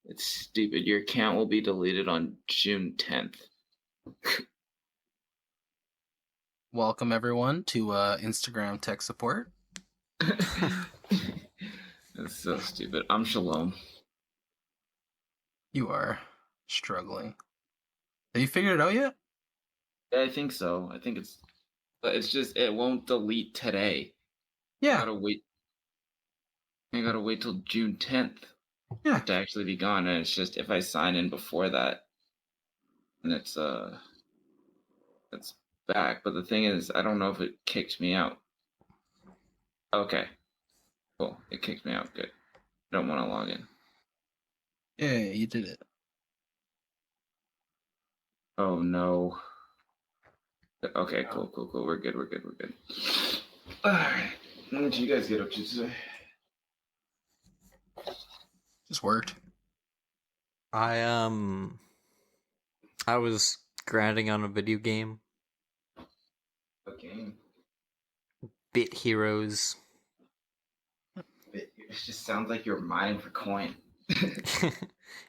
It's stupid. Your account will be deleted on June 10th. Welcome everyone to Instagram tech support. That's so stupid. I'm Shalom. You are struggling. Have you figured it out yet? Yeah, I think so. I think it's just it won't delete today. Yeah. Gotta wait. I gotta wait till June 10th Yeah. to actually be gone. And it's just if I sign in before that, and it's back. But the thing is, I don't know if it kicked me out. Okay, cool. It kicked me out. Good. I don't want to log in. Yeah, you did it. Oh no. Okay, cool. We're good. Alright. What did you guys get up to today? Just worked. I was grinding on a video game. What game? Bit Heroes. It just sounds like you're mining for coin.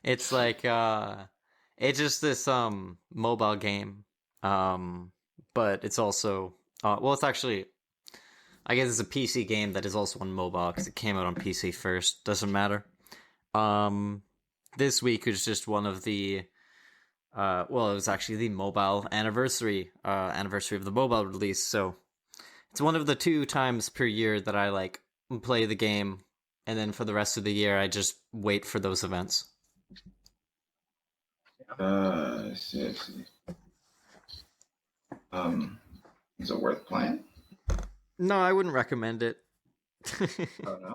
It's like it's just this mobile game. But it's also it's actually, I guess it's a PC game that is also on mobile because it came out on PC first. Doesn't matter. This week was just one of the it was actually the mobile anniversary of the mobile release, so it's one of the 2 times per year that I like play the game, and then for the rest of the year I just wait for those events. I see. Is it worth playing? No, I wouldn't recommend it. Oh no.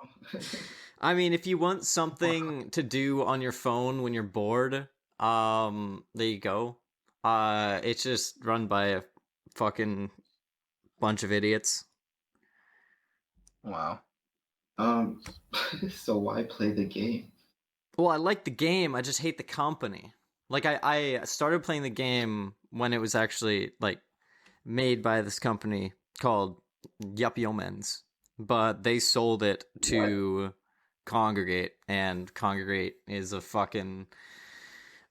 I mean, if you want something to do on your phone when you're bored, there you go. It's just run by a fucking bunch of idiots. Wow. So why play the game? Well, I like the game, I just hate the company. Like, I started playing the game when it was actually, like, made by this company called Yup Yeomans, but they sold it to Congregate, and Congregate is a fucking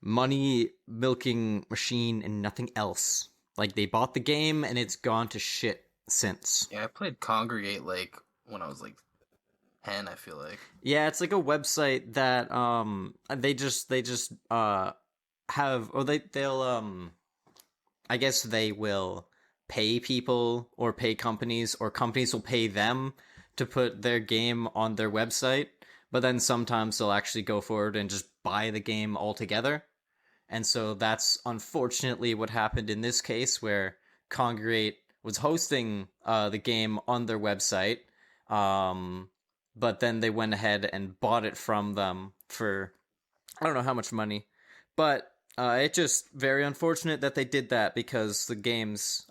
money milking machine and nothing else. Like, they bought the game and it's gone to shit since. Yeah, I played Congregate like when I was like 10, I feel like. Yeah, it's like a website that they just have, or they'll I guess they will pay people or pay companies, or companies will pay them to put their game on their website, but then sometimes they'll actually go forward and just buy the game altogether. And so that's unfortunately what happened in this case, where Congregate was hosting the game on their website, but then they went ahead and bought it from them for I don't know how much money, but it's just very unfortunate that they did that, because the game's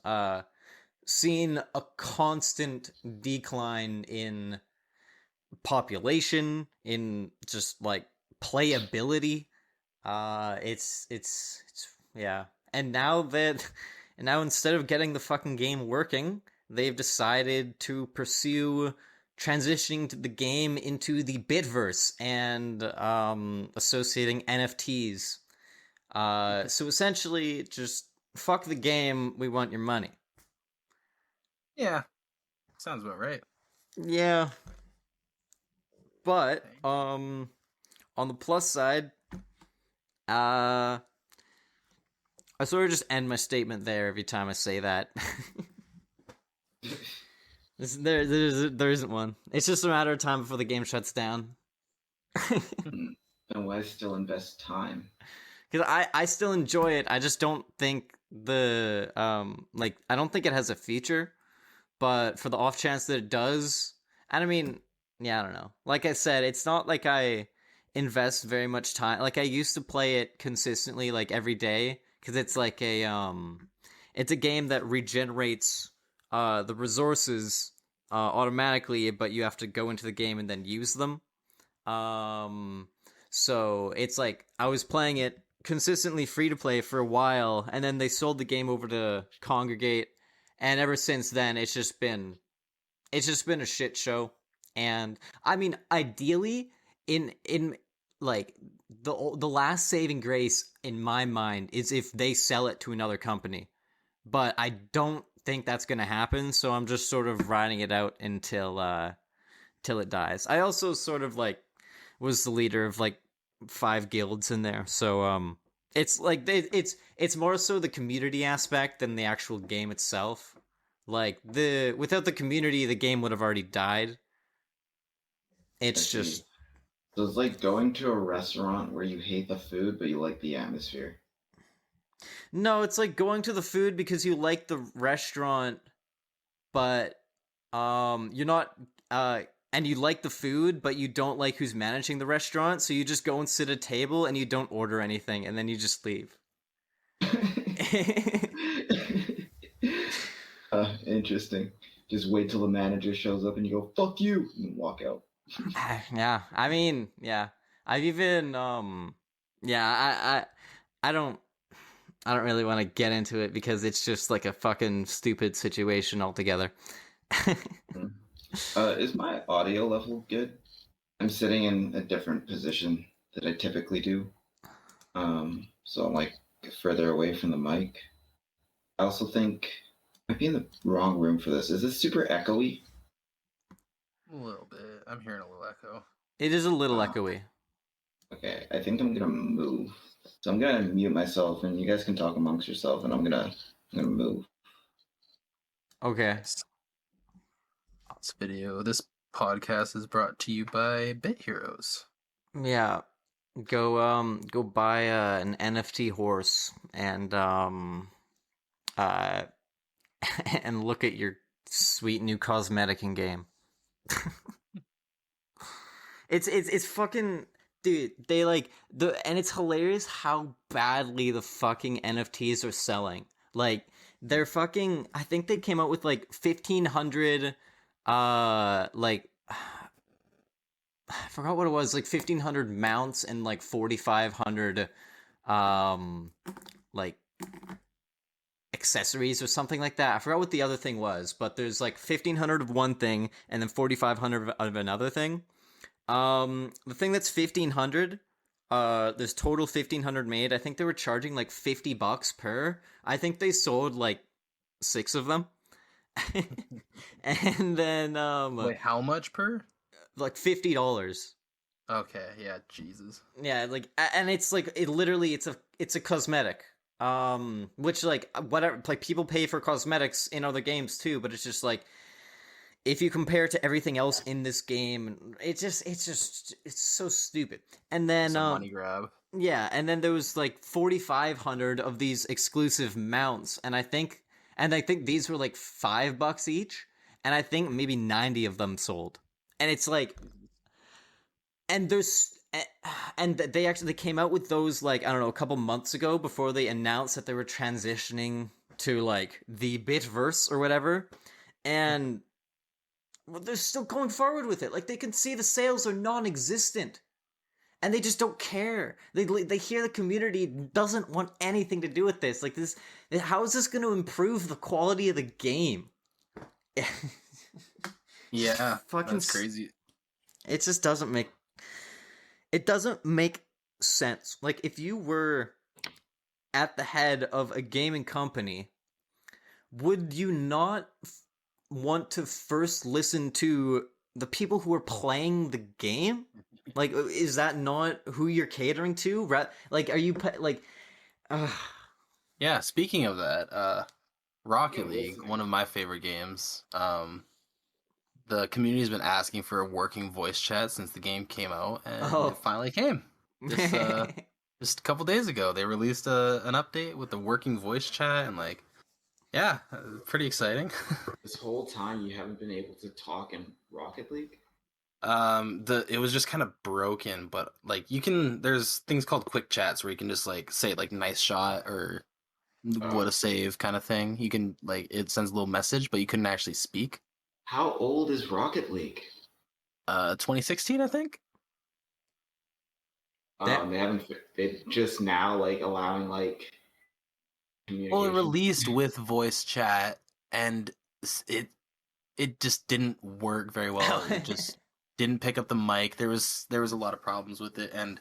seen a constant decline in population, in just like playability. It's yeah. And now instead of getting the fucking game working, they've decided to pursue transitioning the game into the Bitverse and associating NFTs. So essentially, just fuck the game. We want your money. Yeah. Sounds about right. Yeah, but on the plus side, I sort of just end my statement there every time I say that. There isn't one. It's just a matter of time before the game shuts down. And why still invest time? Because I still enjoy it. I just don't think I don't think it has a feature. But for the off chance that it does, and I mean, yeah, I don't know. Like I said, it's not like I invest very much time. Like, I used to play it consistently, like every day, because it's like it's a game that regenerates the resources automatically, but you have to go into the game and then use them. So it's like I was playing it consistently free to play for a while, and then they sold the game over to Congregate, and ever since then it's just been a shit show. And I mean, ideally, in like the last saving grace in my mind is if they sell it to another company. But I don't think that's going to happen, so I'm just sort of riding it out until till it dies. I also sort of like was the leader of like 5 guilds in there. So it's like it's more so the community aspect than the actual game itself. Like without the community, the game would have already died. It's just So it's like going to a restaurant where you hate the food but you like the atmosphere. no, it's like going to the food because you like the restaurant, but you're not and you like the food, but you don't like who's managing the restaurant, so you just go and sit at a table and you don't order anything, and then you just leave. Interesting. Just wait till the manager shows up and you go, fuck you, and walk out. Yeah, I mean, yeah. I've even yeah, I don't really want to get into it because it's just like a fucking stupid situation altogether. Is my audio level good? I'm sitting in a different position that I typically do. So I'm like further away from the mic. I also think I might be in the wrong room for this. Is this super echoey? A little bit. I'm hearing a little echo. It is a little echoey. Okay, I think I'm gonna move. So I'm gonna mute myself, and you guys can talk amongst yourself, and I'm gonna move. Okay. This video. This podcast is brought to you by Bit Heroes. Yeah. Go buy an NFT horse and and look at your sweet new cosmetic in game. It's fucking dude, they like and it's hilarious how badly the fucking NFTs are selling. Like they're fucking I think they came out with like 1,500 like I forgot what it was, like 1,500 mounts and like 4,500 like accessories or something like that. I forgot what the other thing was, but there's like 1,500 of one thing and then 4,500 of another thing. The thing that's 1,500, there's total 1,500 made. I think they were charging like $50 per. I think they sold like 6 of them. And then Wait, how much per? like $50. Okay, yeah, Jesus. Yeah, like and it's like it literally it's a cosmetic. Which like whatever, like people pay for cosmetics in other games too, but it's just like if you compare it to everything else in this game, it's so stupid. And then It's a money grab. yeah, and then there was like 4,500 of these exclusive mounts, and I think these were like $5 each, and I think maybe 90 of them sold. And it's like, and they came out with those like I don't know a couple months ago before they announced that they were transitioning to like the Bitverse or whatever, and well, they're still going forward with it. Like they can see the sales are non-existent, and they just don't care. They hear the community doesn't want anything to do with this. Like this, how is this going to improve the quality of the game? Yeah, Fucking that's crazy. It just doesn't make sense. Like if you were at the head of a gaming company, would you not want to first listen to the people who are playing the game? Like is that not who you're catering to? Like are you like Yeah, speaking of that, Rocket League, one of my favorite games. The community's been asking for a working voice chat since the game came out, and it finally came. Just a couple days ago, they released an update with the working voice chat, and like, yeah, pretty exciting. This whole time you haven't been able to talk in Rocket League? It was just kind of broken, but like there's things called quick chats where you can just like say like nice shot or what a save kind of thing. You can like it sends a little message, but you couldn't actually speak. How old is Rocket League? 2016, I think. They just now like allowing like communication. Well, it released with voice chat, and it just didn't work very well. It just didn't pick up the mic. There was a lot of problems with it, and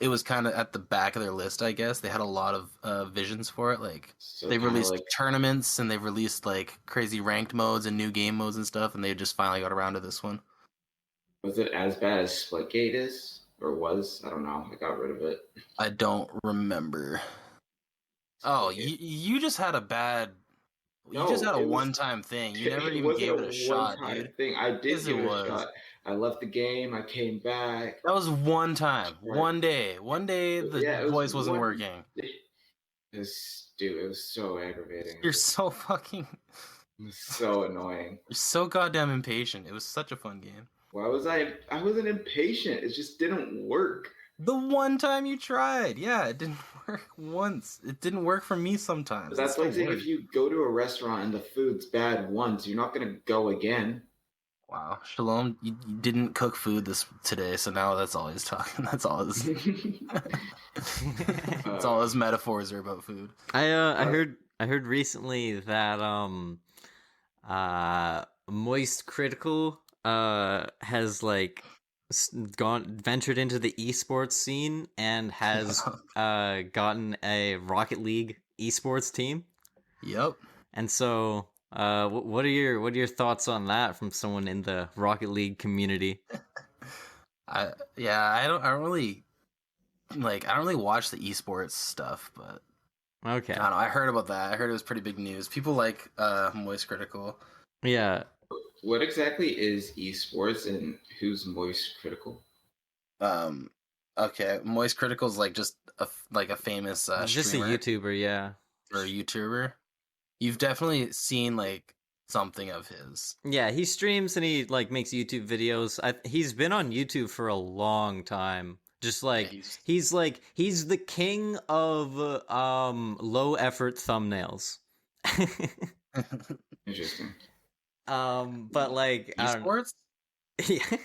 it was kind of at the back of their list, I guess. They had a lot of visions for it. Like So they've kinda released like, tournaments and they've released like crazy ranked modes and new game modes and stuff, and they just finally got around to this one. was it as bad as Splitgate is? Or was? I don't know. I got rid of it. I don't remember. Oh, Splitgate. you just had a bad. You No, just had a it was- one-time thing. You never It even wasn't gave it a a shot, one-time dude. thing. I did Yes, it give it a was. shot. I left the game. I came back. That was one time, Right. one day. One day the Yeah, it was voice wasn't one- working. It was so aggravating. You're so fucking. It was so annoying. You're so goddamn impatient. It was such a fun game. Why was I? I wasn't impatient. It just didn't work. The one time you tried, yeah, it didn't work once. It didn't work for me sometimes. But that's It's like so saying weird. if you go to a restaurant and the food's bad once, you're not gonna go again. Wow, Shalom, you didn't cook food today, so now that's all he's talking. That's all his. That's all his metaphors are about food. I heard recently that Moist Critical has like ventured into the esports scene and has gotten a Rocket League esports team. Yep. And so what are your thoughts on that from someone in the Rocket League community? I don't really watch the esports stuff, but Okay. I don't know. I heard about that. I heard it was pretty big news. People like Moist Critical. Yeah. What exactly is esports and who's Moist Critical? Okay, Moist Critical is like just a famous Just a streamer YouTuber, yeah. or a YouTuber. You've definitely seen like something of his. Yeah, he streams and he like makes YouTube videos. He's been on YouTube for a long time. Just like Yeah, he's the king of low effort thumbnails. Interesting. But like I don't know. esports. Yeah.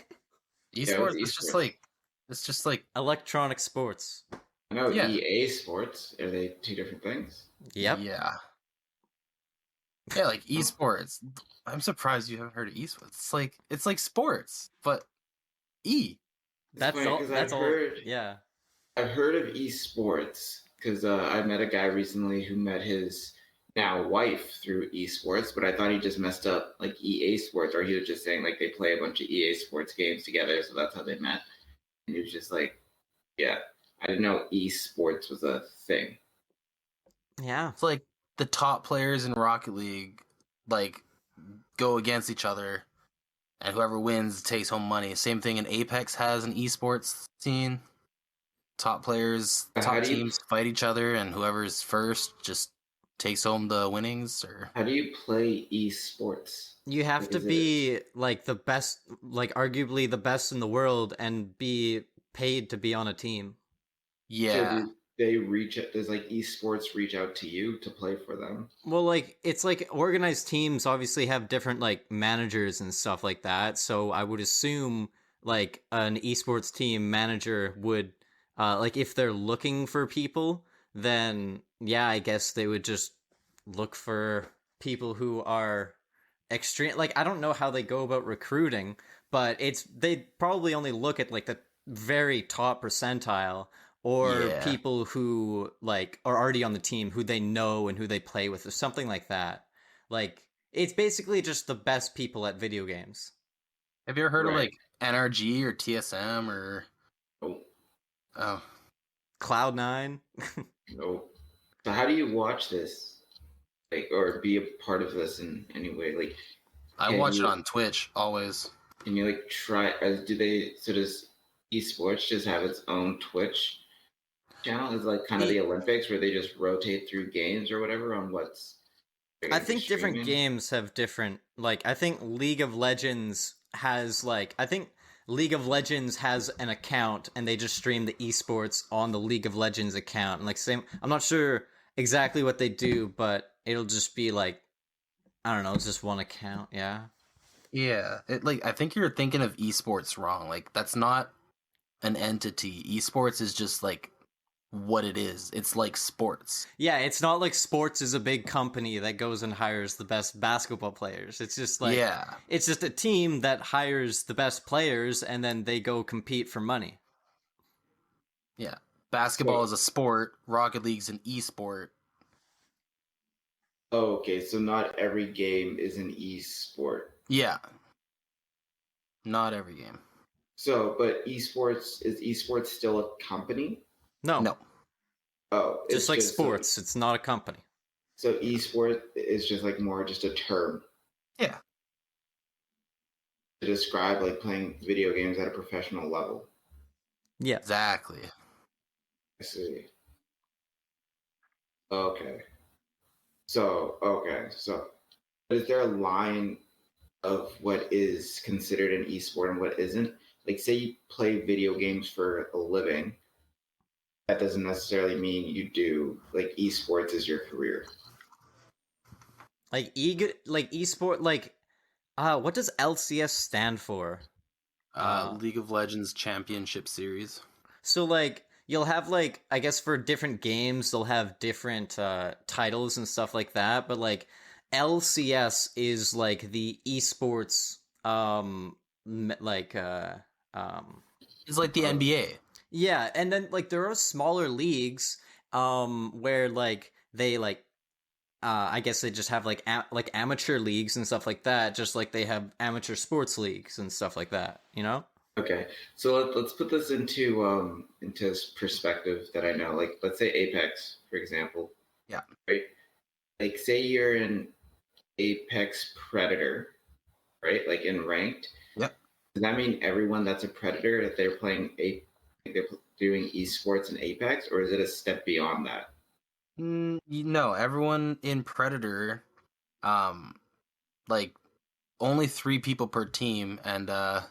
Esports is esports. just like Electronic sports. I know Yeah. EA Sports. Are they two different things? Yep. yeah. Yeah, like esports. I'm surprised you haven't heard of esports. It's like sports, but E. It's That's funny all. 'cause That's I've all. heard- Yeah. I've heard of esports because I met a guy recently who met his now wife through esports, but I thought he just messed up like EA Sports, or he was just saying like they play a bunch of EA Sports games together, so that's how they met. And he was just like, yeah, I didn't know esports was a thing. Yeah. It's like the top players in Rocket League like go against each other, and whoever wins takes home money. Same thing in Apex has an esports scene. Top players, How top do you- teams fight each other, and whoever's first just takes home the winnings. Or How do you play esports? You have Like, to is it- be like the best, like arguably the best in the world, and be paid to be on a team. yeah, So do they reach? Does like esports reach out to you to play for them? Well, like it's like organized teams obviously have different like managers and stuff like that. So I would assume like an esports team manager would like if they're looking for people, then yeah, I guess they would just look for people who are extreme. Like I don't know how they go about recruiting, but they probably only look at like the very top percentile or Yeah. people who like are already on the team who they know and who they play with or something like that. Like it's basically just the best people at video games. have you ever heard of Right. like NRG or TSM or Oh, oh Cloud9. no. So how do you watch this, like, or be a part of this in any way? Like, I Can watch it you- on Twitch always. can you like try? Do they? So does esports just have its own Twitch channel? Is it like kind of the Olympics where they just rotate through games or whatever on what's? they're I gonna be think different streaming? games have different like I think League of Legends has an account and they just stream the esports on the League of Legends account and like same I'm not sure exactly what they do, but it'll just be like I don't know, it's just one account, yeah. Yeah, I think you're thinking of esports wrong. Like that's not an entity. Esports is just like what it is. It's like sports. Yeah, it's not like sports is a big company that goes and hires the best basketball players. It's just like Yeah. it's just a team that hires the best players and then they go compete for money. Yeah. Basketball So- is a sport. Rocket League's an esport. Oh, okay, so not every game is an esport. Yeah. Not every game. So, but esports still a company? No, No. Oh, just like so- sports, it's not a company. So, esport is just like more just a term Yeah. to describe like playing video games at a professional level. Yeah. Exactly. I see. Okay. So, is there a line of what is considered an esport and what isn't? Like, say you play video games for a living, that doesn't necessarily mean you do like esports is your career. Like esport what does LCS stand for? League of Legends Championship Series. So like you'll have like I guess for different games they'll have different titles and stuff like that, but like LCS is like the esports like It's like the NBA. yeah, and then like there are smaller leagues where like they like I guess they just have like like amateur leagues and stuff like that, just like they have amateur sports leagues and stuff like that, you know? Okay, so let's put this into perspective that I know. Like, let's say Apex, for example. Yeah. Right. Like, say you're an Apex Predator, right? Like in ranked. Yep. Does that mean everyone that's a Predator that they're playing they're doing esports in Apex, or is it a step beyond that? No, everyone in Predator, like only 3 people per team, and I'm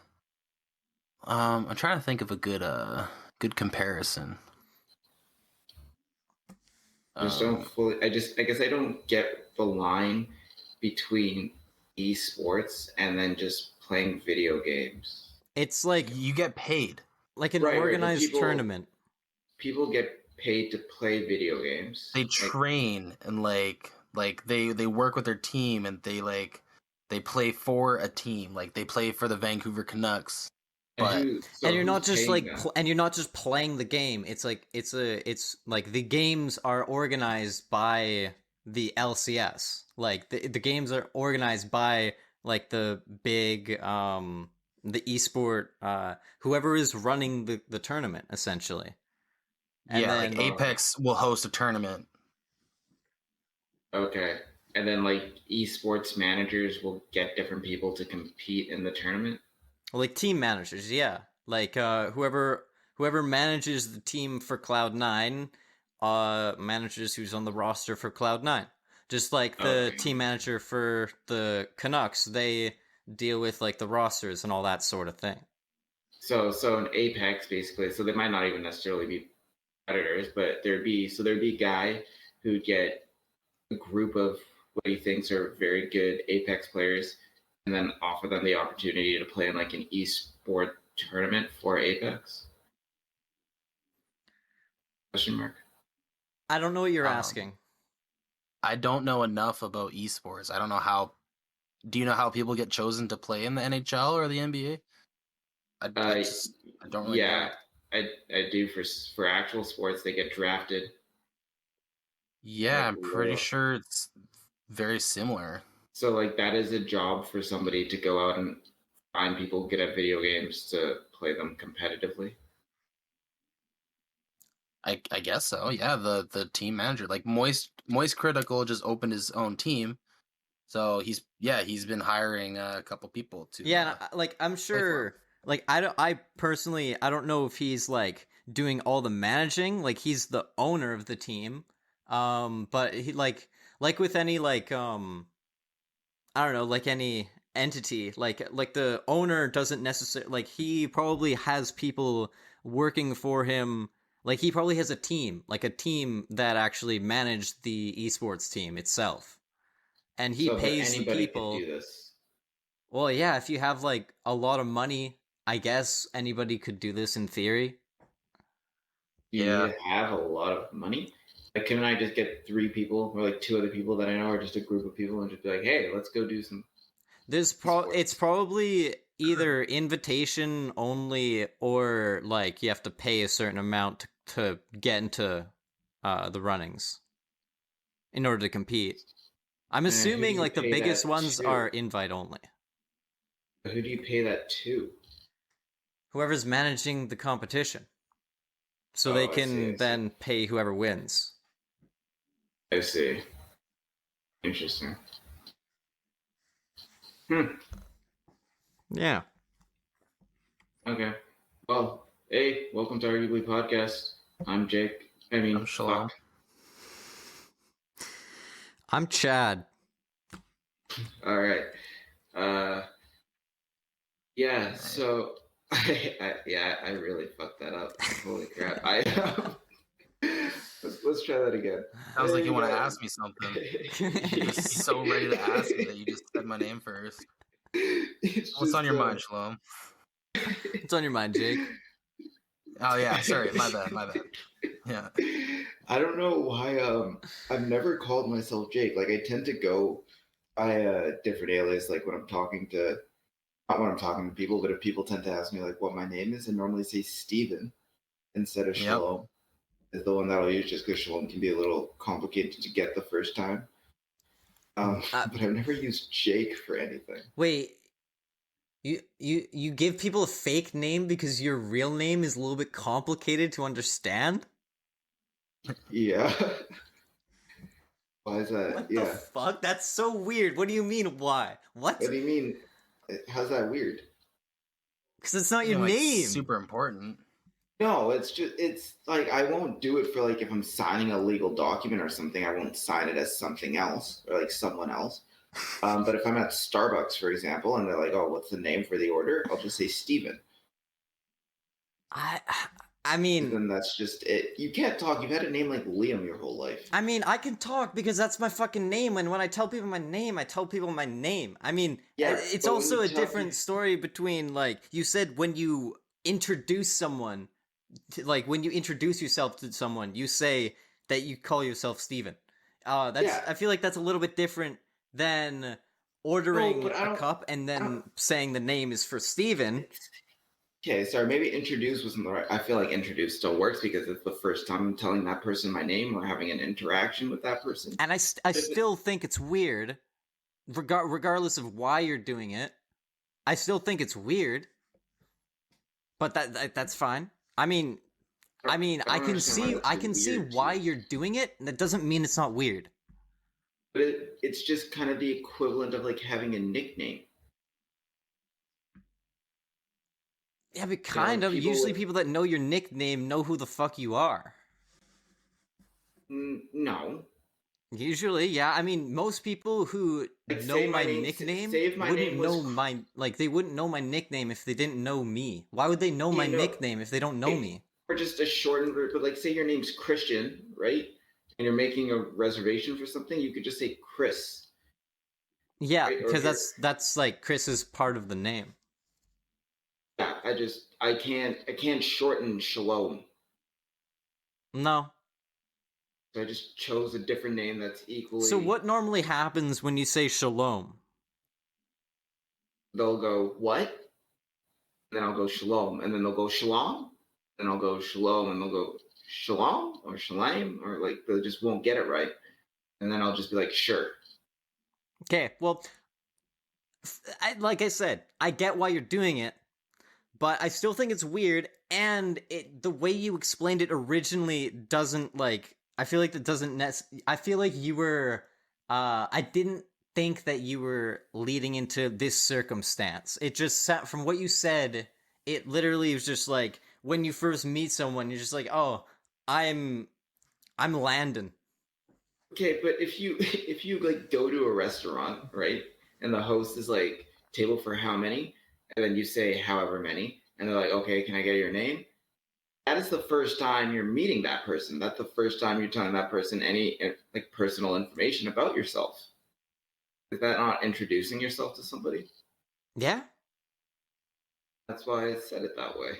trying to think of a good comparison. I just don't fully. I guess I don't get the line between esports and then just playing video games. It's like You get paid. like an Right, but organized people- tournament. People get paid to play video games. They Like, train and like they work with their team, and they play for a team. Like they play for the Vancouver Canucks. But And you're not who's just paying like them? and you're not just playing the game. It's like it's like the games are organized by the LCS. Like the games are organized by like the big the esport whoever is running the tournament essentially. And yeah, then like Apex will host a tournament. Okay. And then like esports managers will get different people to compete in the tournament. like team managers, yeah. Like whoever manages the team for Cloud9 manages who's on the roster for Cloud9. Just like the Okay. team manager for the Canucks, they deal with like the rosters and all that sort of thing. So in Apex basically, so they might not even necessarily be predators, but there'd be a guy who'd get a group of what he thinks are very good Apex players and then offer them the opportunity to play in like an esport tournament for Apex? Question mark. I don't know what you're Um, asking. I don't know enough about esports. I don't know how. Do you know how people get chosen to play in the NHL or the NBA? I don't really Yeah, know. I do for actual sports. They get drafted. Yeah, I'm pretty Lord. sure it's very similar. So like that is a job for somebody to go out and find people good at video games to play them competitively. I guess so. Yeah, the team manager, like Moist Critical, just opened his own team, so he's been hiring a couple people to. Yeah, and like I'm for sure like I personally I don't know if he's like doing all the managing, like he's the owner of the team. But he like with any like I don't know, like any entity, like the owner doesn't necessarily like he probably has people working for him. Like he probably has a team, like a team that actually managed the esports team itself. And he But pays the anybody people. could do this. Well, yeah, if you have like a lot of money, I guess anybody could do this in theory. you Yeah. need to have a lot of money? Like, couldn't I just get 3 people or like 2 other people that I know, or just a group of people, and just be like, hey, let's go do some It's esports? probably either invitation only or like you have to pay a certain amount to get into the runnings in order to compete. I'm Who do assuming you like the pay biggest that ones to? are invite only. Who do you pay that to? Whoever's managing the competition. So Oh, they I see, can I see. then pay whoever wins. I see. Interesting. Yeah. Okay. Well, hey, welcome to Arguably Podcast. I'm Jake. I mean, I'm Shalom. fuck. I'm Chad. All right. Yeah. So, I really fucked that up. Holy crap! Let's try that again. Sounds like you want to guys. ask me something. You're just so ready to ask me that you just said my name first. What's on your mind, Shalom? What's on your mind, Jake? Oh yeah, sorry, my bad. Yeah. I don't know why. I've never called myself Jake. Like, I tend to go by a different alias. Like when I'm talking to, not when I'm talking to people, but if people tend to ask me like what my name is, I normally say Steven instead of Yep. Shalom. Is the one that I'll use just because Shalom can be a little complicated to get the first time. But I've never used Jake for anything. Wait, you give people a fake name because your real name is a little bit complicated to understand? Yeah. Why is that? What Yeah. the fuck? That's so weird. What do you mean, why? What? What do you mean? How's that weird? Because it's not your Like, name. super important. No, it's like I won't do it for like if I'm signing a legal document or something, I won't sign it as something else or like someone else. But if I'm at Starbucks, for example, and they're like, "Oh, what's the name for the order?" I'll just say Steven. I mean, Then that's just it. You can't talk. You've had a name like Liam your whole life. I mean, I can talk because that's my fucking name, and when I tell people my name, I tell people my name. I mean, Yeah, it's but when also you a tell different story between, like, you said when you introduce someone, like, when you introduce yourself to someone, you say that you call yourself Steven. Yeah. I feel like that's a little bit different than ordering but I a don't- cup and then saying the name is for Steven. Okay, sorry. Maybe introduce wasn't the right. I feel like introduce still works because it's the first time I'm telling that person my name or having an interaction with that person. And I still think it's weird, regardless of why you're doing it. I still think it's weird, but that's fine. I mean, I don't can understand why see that's weird to why you. you're doing it, and that doesn't mean it's not weird. But it's just kind of the equivalent of like having a nickname. Yeah, but kind of. Usually, people that know your nickname know who the fuck you are. No. Usually, yeah. I mean, most people who Like, know say my my name- nickname say if my wouldn't name was know my they wouldn't know my nickname if they didn't know me. Why would they know my no. nickname if they don't know me? Or just a shortened version. But like, say your name's Christian, right? And you're making a reservation for something, you could just say Chris. Yeah, Right? because that's like Chris's part of the name. Yeah, I can't shorten Shalom. No. So I just chose a different name that's equally. So what normally happens when you say shalom? They'll go what? And then I'll go Shalom, and then they'll go Shalom, and I'll go Shalom, and they'll go Shalom or Shalem, or like they just won't get it right, and then I'll just be like, sure. Okay, well, like I said, I get why you're doing it, but I still think it's weird, and the way you explained it originally doesn't, like, I feel like that doesn't I feel like you were, I didn't think that you were leading into this circumstance. It just, from what you said, it literally was just like, when you first meet someone, you're just like, oh, I'm Landon. Okay, but if you like go to a restaurant, right, and the host is like, table for how many, and then you say however many, and they're like, okay, can I get your name? That is the first time you're meeting that person. That's the first time you're telling that person any like personal information about yourself. Is that not introducing yourself to somebody? Yeah, That's why I said it that way.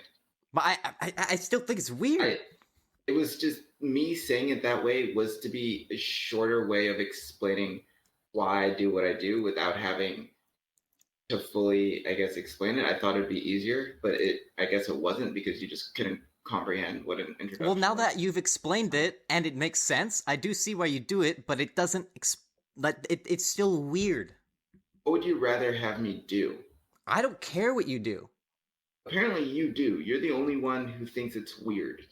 but I still think it's weird. it was just me saying it that way was to be a shorter way of explaining why I do what I do without having to fully, I guess, explain it. I thought it'd be easier, but I guess it wasn't because you just couldn't comprehend what an introduction Well, now was. that you've explained it and it makes sense, I do see why you do it, but it doesn't. It's still weird. What would you rather have me do? I don't care what you do. Apparently, you do. You're the only one who thinks it's weird.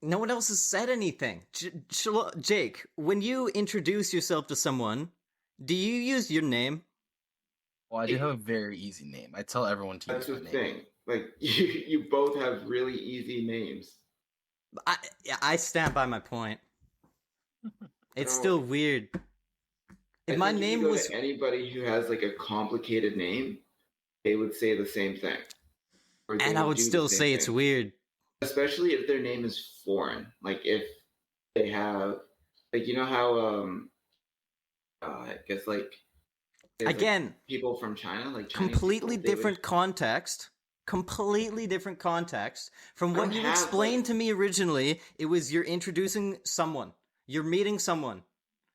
No one else has said anything. Jake, when you introduce yourself to someone, do you use your name? Well, I do have a very easy name. I tell everyone to use That's the my name. thing. Like you both have really easy names. I stand by my point. It's don't- still weird. If I my think if name you go was to anybody who has like a complicated name, they would say the same thing. Or they and I would do the still same say it's thing. weird. Especially if their name is foreign. Like if they have, like you know how I guess like there's, Again, people from China, like Chinese completely people, they would- different context. Completely different context from I what don't you have, explained like- to me originally. It was you're introducing someone. You're meeting someone.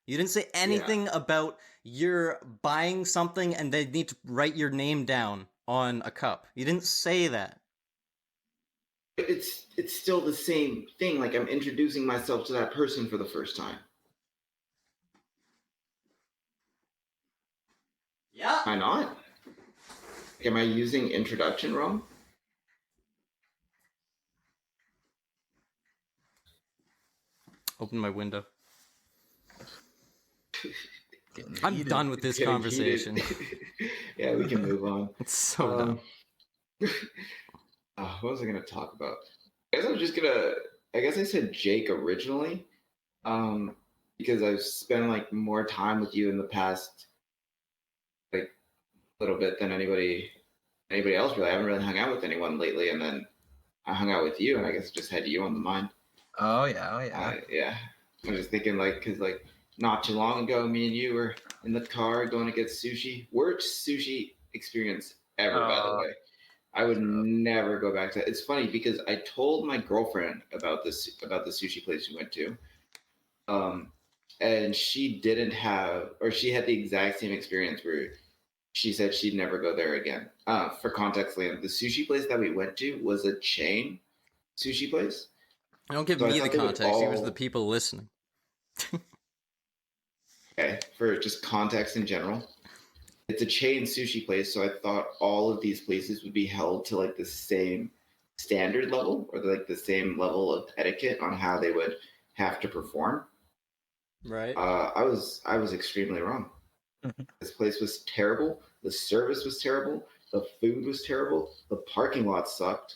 You didn't say anything about you're buying something and they need to write your name down on a cup. You didn't say that. It's still the same thing. Like I'm introducing myself to that person for the first time. Yeah. Am I not? Am I using introduction wrong? Open my window. Getting I'm heated. done with this Getting conversation. heated. Yeah, we can move on. It's so dumb. What was I gonna talk about? I guess I said Jake originally, because I've spent like more time with you in the past, like little bit than anybody else really. I haven't really hung out with anyone lately, and then I hung out with you, and I guess just had you on the mind. Oh yeah, Yeah. I was thinking like, cause like not too long ago, me and you were in the car going to get sushi. Worst sushi experience ever, by the way. I would never go back to that. It's funny because I told my girlfriend about the sushi place we went to, and she didn't have, or she had the exact same experience where she said she'd never go there again. For context, Liam, the sushi place that we went to was a chain sushi place. Don't give So I me the thought they would context. It was all- the people listening. Okay, for just context in general. It's a chain sushi place, so I thought all of these places would be held to like the same standard level or like the same level of etiquette on how they would have to perform. Right. I was extremely wrong. This place was terrible. The service was terrible. The food was terrible. The parking lot sucked.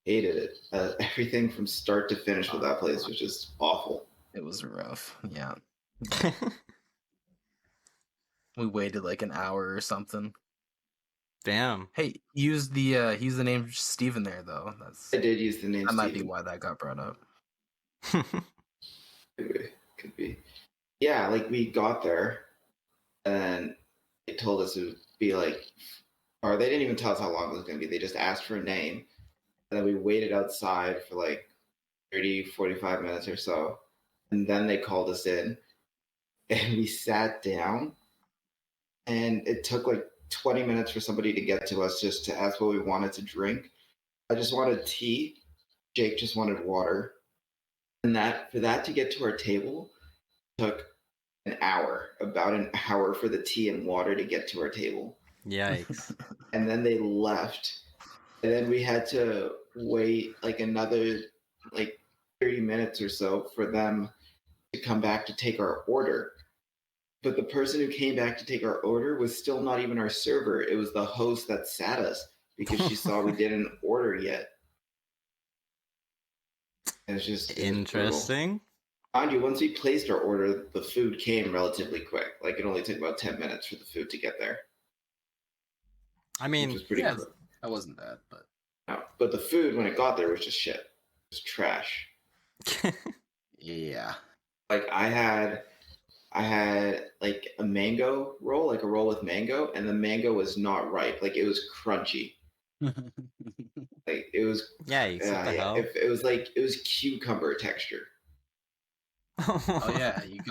Hated it. Everything from start to finish with that place was just awful. It was rough. Yeah. We waited like an hour or something. Damn. Hey, use the name Steven there though. I did use the name That might be Steven. why that got brought up. Could be. Yeah, like we got there and they told us it would be like, or they didn't even tell us how long it was going to be. They just asked for a name. And then we waited outside for like 30, 45 minutes or so. And then they called us in and we sat down. And it took like 20 minutes for somebody to get to us just to ask what we wanted to drink. I just wanted tea. Jake just wanted water. And for that to get to our table took an hour, about an hour for the tea and water to get to our table. Yikes. And then they left. And then we had to wait like another like 30 minutes or so for them to come back to take our order. But the person who came back to take our order was still not even our server. It was the host that sat us because she saw we didn't order yet. It was just Interesting. Mind you, once we placed our order, the food came relatively quick. Like it only took about 10 minutes for the food to get there. I Which mean, was pretty yeah, quick. that wasn't bad, but No, but the food when it got there was just shit. It was trash. yeah. Like I had like a mango roll, like a roll with mango, and the mango was not ripe. Like it was crunchy. Like it was, Yikes! What the yeah, hell? if it was cucumber texture. Oh yeah, you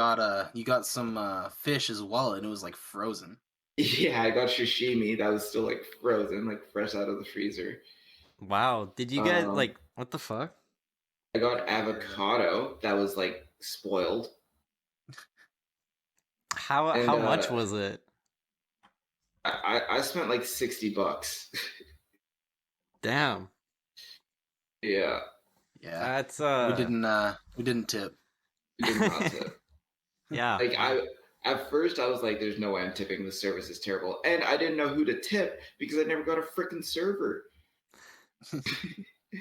got some fish as well, and it was like frozen. Yeah, I got sashimi that was still like frozen, like fresh out of the freezer. Wow. Did you get Um, like what the fuck? I got avocado that was like spoiled, and How much was it? I spent like $60. Damn. Yeah, Yeah, That's we didn't tip. we did not tip. yeah. Like I at first I was like, "There's no way I'm tipping. The service is terrible," and I didn't know who to tip because I never got a freaking server.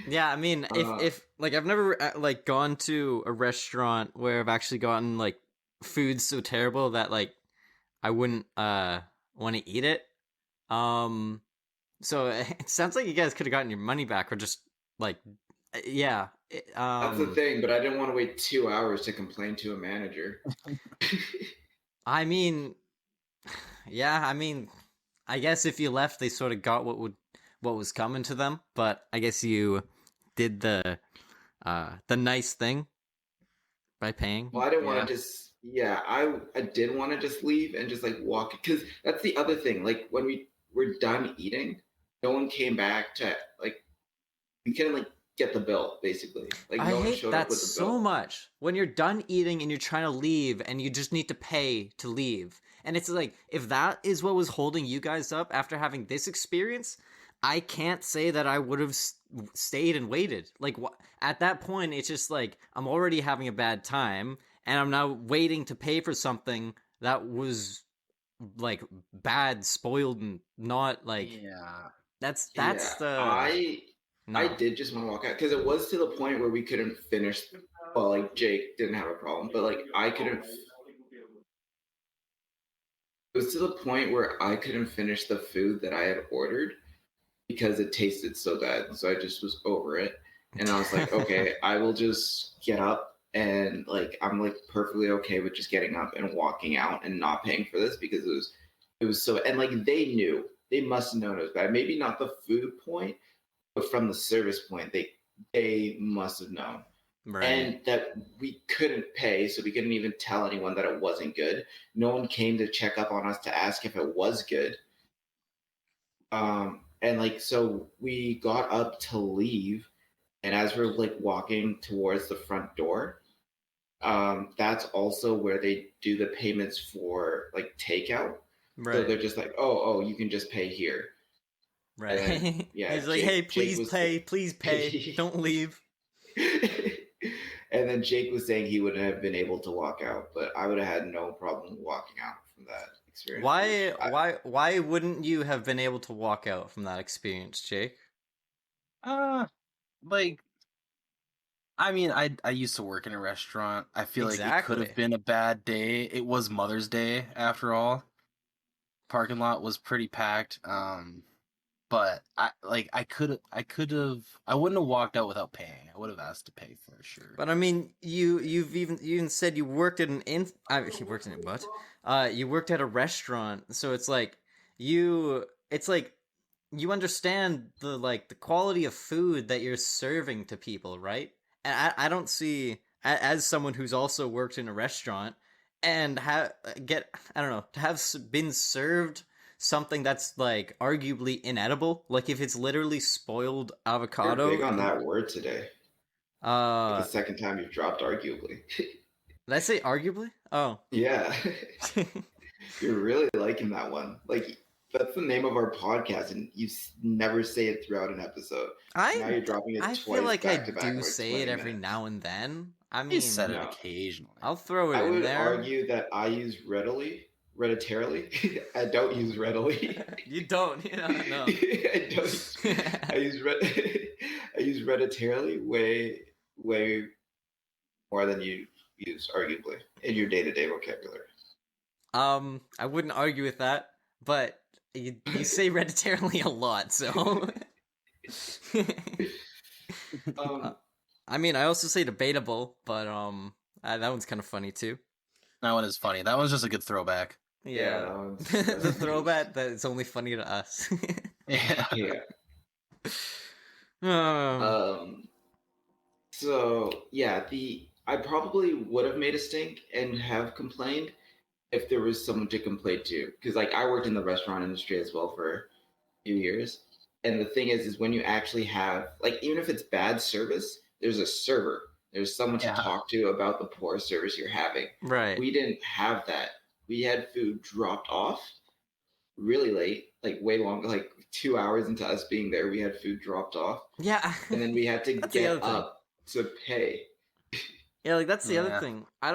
Yeah, I mean, Uh, if like I've never like gone to a restaurant where I've actually gotten like food so terrible that like I wouldn't want to eat it. Um so it sounds like you guys could have gotten your money back or just like yeah. that's the thing, but I didn't want to wait 2 hours to complain to a manager. I mean yeah, I mean I guess if you left they sort of got what was coming to them, but I guess you did the nice thing by paying. Well, I didn't want Yeah. to just yeah, I did want to just leave and just like walk because that's the other thing. Like when we were done eating, no one came back to like we couldn't like get the bill basically. Like I no one hate showed up that with the so bill. much. When you're done eating and you're trying to leave and you just need to pay to leave. And it's like, if that is what was holding you guys up after having this experience, I can't say that I would have stayed and waited. Like, at that point, it's just like, I'm already having a bad time and I'm now waiting to pay for something that was like bad, spoiled, and not like, Yeah. that's Yeah, the, I no. did just want to walk out because it was to the point where we couldn't finish. Well, like Jake didn't have a problem, but like I couldn't. It was to the point where I couldn't finish the food that I had ordered because it tasted so bad. So I just was over it, and I was like, okay, I will just get up and like I'm like perfectly okay with just getting up and walking out and not paying for this because it was so and like they must have known it was bad. Maybe not the food point, but from the service point, they must have known. Right. And that we couldn't pay, so we couldn't even tell anyone that it wasn't good. No one came to check up on us to ask if it was good. And like so we got up to leave, and as we're like walking towards the front door, that's also where they do the payments for like takeout. So Right. they're just like, you can just pay here. Right. And yeah, He's like, hey, Jake was please pay. Don't leave. and then Jake was saying he wouldn't have been able to walk out, but I would have had no problem walking out from that experience. Why wouldn't you have been able to walk out from that experience, Jake? Like, I mean, I used to work in a restaurant. I feel like it could have Exactly. been a bad day. It was Mother's Day after all. Parking lot was pretty packed. But I wouldn't have walked out without paying. I would have asked to pay for sure. But I mean, you even said you worked at you worked in what? You worked at a restaurant, so it's like you understand the quality of food that you're serving to people, right? And I don't see as someone who's also worked in a restaurant and I don't know, to have been served something that's like arguably inedible, like if it's literally spoiled You're avocado. big on that word today. Like the second time you've dropped arguably. Did I say arguably? Oh. Yeah. You're really liking that one. Like that's the name of our podcast, and you never say it throughout an episode. Now you're dropping it I twice feel like I back to back, do like say 20 it every minutes. now and then. I You mean, said it No. occasionally. I'll throw it I in would there. argue that I use hereditarily. I don't use readily. You don't, no. I don't. I use I use hereditarily way more than you use arguably in your day to day vocabulary. I wouldn't argue with that, but you say hereditarily a lot, so. I mean, I also say debatable, but that one's kind of funny too. That one is funny. That one's just a good throwback. Yeah, that one's the throwback that it's only funny to us. Yeah. yeah. Um, so yeah, I probably would have made a stink and have complained if there was someone to complain to, because like I worked in the restaurant industry as well for a few years, and the thing is when you actually have like even if it's bad service, there's a server, there's someone to Yeah. talk to about the poor service you're having. Right. We didn't have that. We had food dropped off really late, like way long, like 2 hours into us being there, we had food dropped off, Yeah. and then we had to That's the other get thing. up to pay. Yeah, like that's the other Yeah. thing. I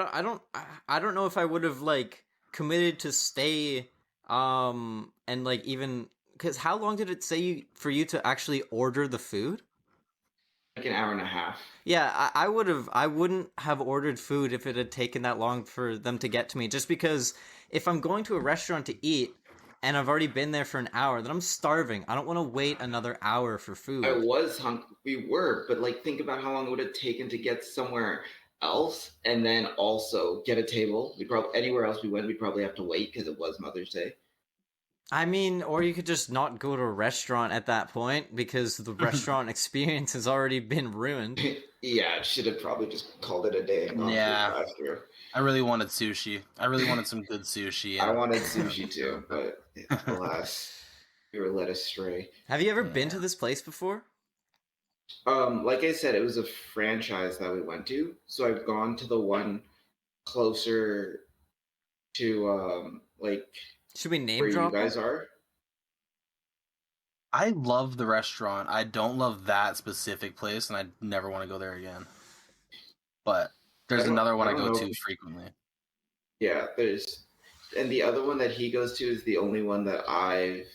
don't know if I would have like committed to stay and like even cuz how long did it say for you to actually order the food? Like an hour and a half. Yeah, I wouldn't have ordered food if it had taken that long for them to get to me, just because if I'm going to a restaurant to eat and I've already been there for an hour, then I'm starving. I don't want to wait another hour for I food. was hungry. We were, but like think about how long it would have taken to get somewhere else, and then also get a table. We probably anywhere else we went, we'd probably have to wait because it was Mother's Day. I mean, or you could just not go to a restaurant at that point because the restaurant experience has already been ruined. Yeah, should have probably just called it a day and gone Yeah. through drive-through. I really wanted sushi. I really wanted some good sushi. I and- wanted sushi too, but alas, we were led astray. Have you ever been Yeah. to this place before? Like I said, it was a franchise that we went to, so I've gone to the one closer to like Should we name where you drop guys it? are. I love the restaurant. I don't love that specific place, and I never want to go there again. But there's another one I don't go know to if- frequently. Yeah, and the other one that he goes to is the only one that I've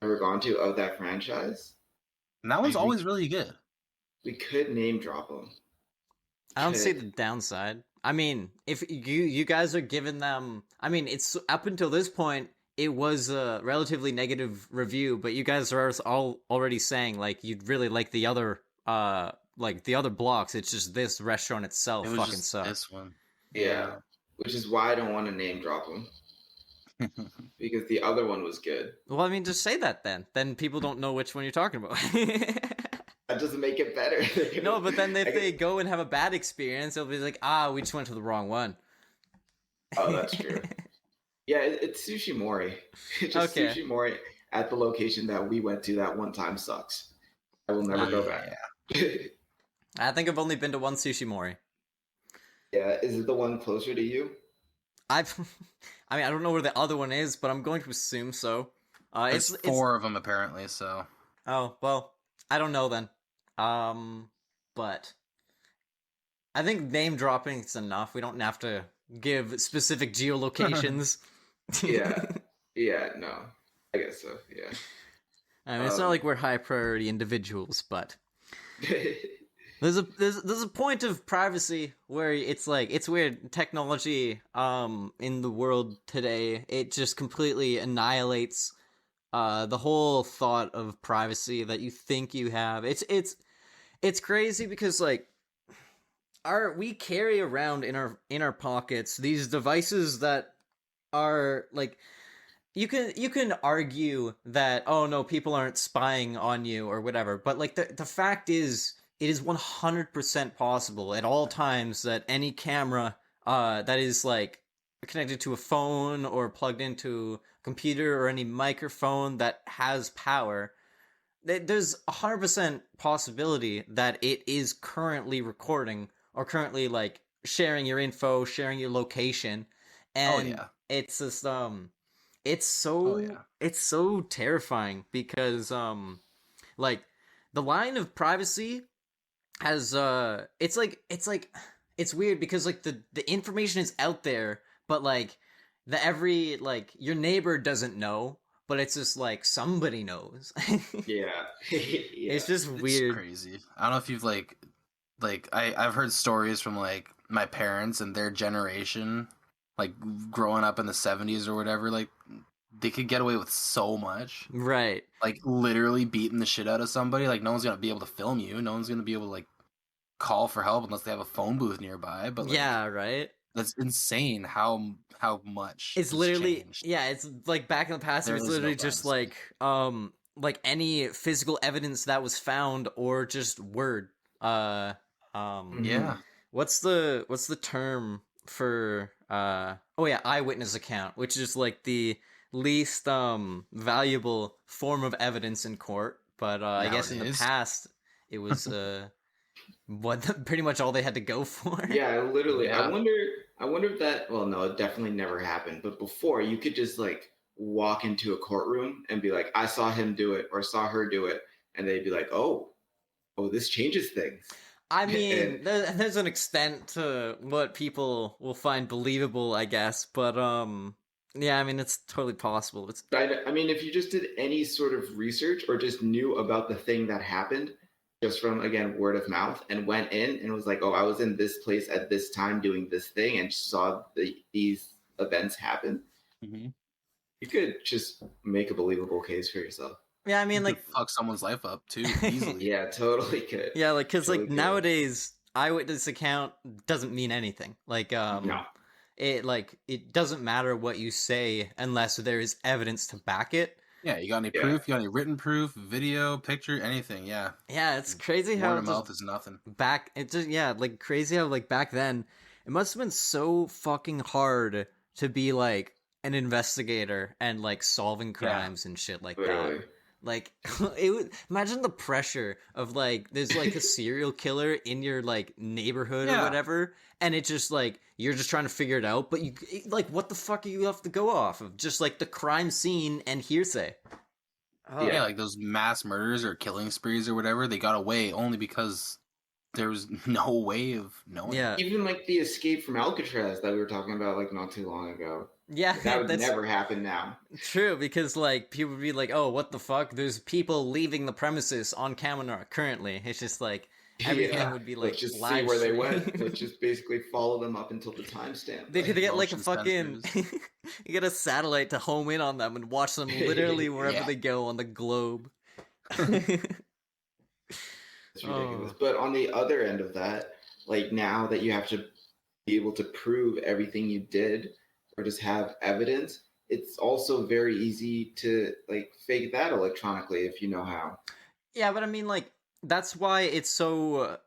ever gone to of that franchise. And that one's I think- always really good. We could name drop them. I don't see Could. the downside. I mean, if you guys are giving them, I mean, it's up until this point, it was a relatively negative review, but you guys are all already saying like you'd really like the other blocks. It's just this restaurant itself It was fucking just sucks. this one. Yeah, which is why I don't want to name drop them because the other one was good. Well, I mean, just say that then. Then people don't know which one you're talking about. That doesn't make it better. No, but then if I they guess- go and have a bad experience, they'll be like, we just went to the wrong one. Oh, that's true. Yeah, it's Sushi Mori. Just Okay. Sushi Mori at the location that we went to that one time sucks. I will never go back. I think I've only been to one Sushi Mori. Yeah, is it the one closer to you? I mean, I don't know where the other one is, but I'm going to assume so. There's It's 4 of them apparently, so Oh, well, I don't know then. But I think name dropping is enough. We don't have to give specific geolocations. Yeah. Yeah, no. I guess so, yeah. I mean, it's not like we're high priority individuals, but there's a point of privacy where it's like it's weird technology in the world today. It just completely annihilates the whole thought of privacy that you think you have. It's crazy because like we carry around in our pockets these devices that are like you can argue that oh no, people aren't spying on you or whatever, but like the fact is it is 100% possible at all times that any camera that is like connected to a phone or plugged into a computer or any microphone that has power, there's 100% possibility that it is currently recording or currently like sharing your info, sharing your location, and yeah. it's just it's so it's so terrifying because like the line of privacy has it's weird because like the information is out there, but like every like your neighbor doesn't know, but it's just like somebody knows. Yeah. It's just it's weird. crazy. I don't know if you've like I've heard stories from like my parents and their generation, like growing up in the 70s or whatever, like they could get away with so much. Right. Like literally beating the shit out of somebody. Like no one's gonna be able to film you. No one's gonna be able to like call for help unless they have a phone booth nearby. But like, Yeah, right. that's insane how much It's has literally changed. yeah, it's like back in the past it There was is no literally just privacy. like like any physical evidence that was found or just word. Yeah. What's the term for oh yeah, eyewitness account, which is like the least valuable form of evidence in court, but I guess in the Nowadays. past it was pretty much all they had to go for. Yeah, literally. Yeah. I wonder if that. Well, no, it definitely never happened. But before, you could just like walk into a courtroom and be like, "I saw him do it" or "saw her do it," and they'd be like, "Oh, this changes things." I mean, And there's an extent to what people will find believable, I guess, but yeah, I mean, it's totally possible. It's I mean, if you just did any sort of research or just knew about the thing that happened, just from again word of mouth, and went in and was like, "Oh, I was in this place at this time doing this thing and saw these events happen," Mm-hmm. you could just make a believable case for yourself. yeah, I mean, You like could fuck someone's life up too easily. Yeah, totally could. yeah, like because Totally like could. nowadays, eyewitness account doesn't mean anything. Like No. it doesn't matter what you say unless there is evidence to back it. Yeah, you got any Yeah. proof? You got any written proof, video, picture, anything? Yeah. Yeah, it's crazy how Word of just mouth is nothing. back it just yeah, like crazy how like back then it must have been so fucking hard to be like an investigator and like solving crimes and shit like that. Literally. Like it would imagine the pressure of like there's like a serial killer in your like neighborhood or Yeah. whatever, and it's just like you're just trying to figure it out, but you like what the fuck are you have to go off of? Just like the crime scene and hearsay. Oh, Yeah, like those mass murders or killing sprees or whatever, they got away only because there was no way of knowing. yeah, Even like the escape from Alcatraz that we were talking about like not too long ago. yeah. That would That's never happen now. true because like people would be like, "Oh, what the fuck? There's people leaving the premises on camera currently." It's just like everything Yeah. would be like Let's just see live where they stream. went. Let's just basically follow them up until the timestamp. They could get like a Motion fucking you get a satellite to home in on them and watch them literally wherever Yeah. they go on the globe. It's ridiculous. Oh. But on the other end of that, like now that you have to be able to prove everything you did or just have evidence, it's also very easy to like fake that electronically if you know how. Yeah, but I mean like that's why it's so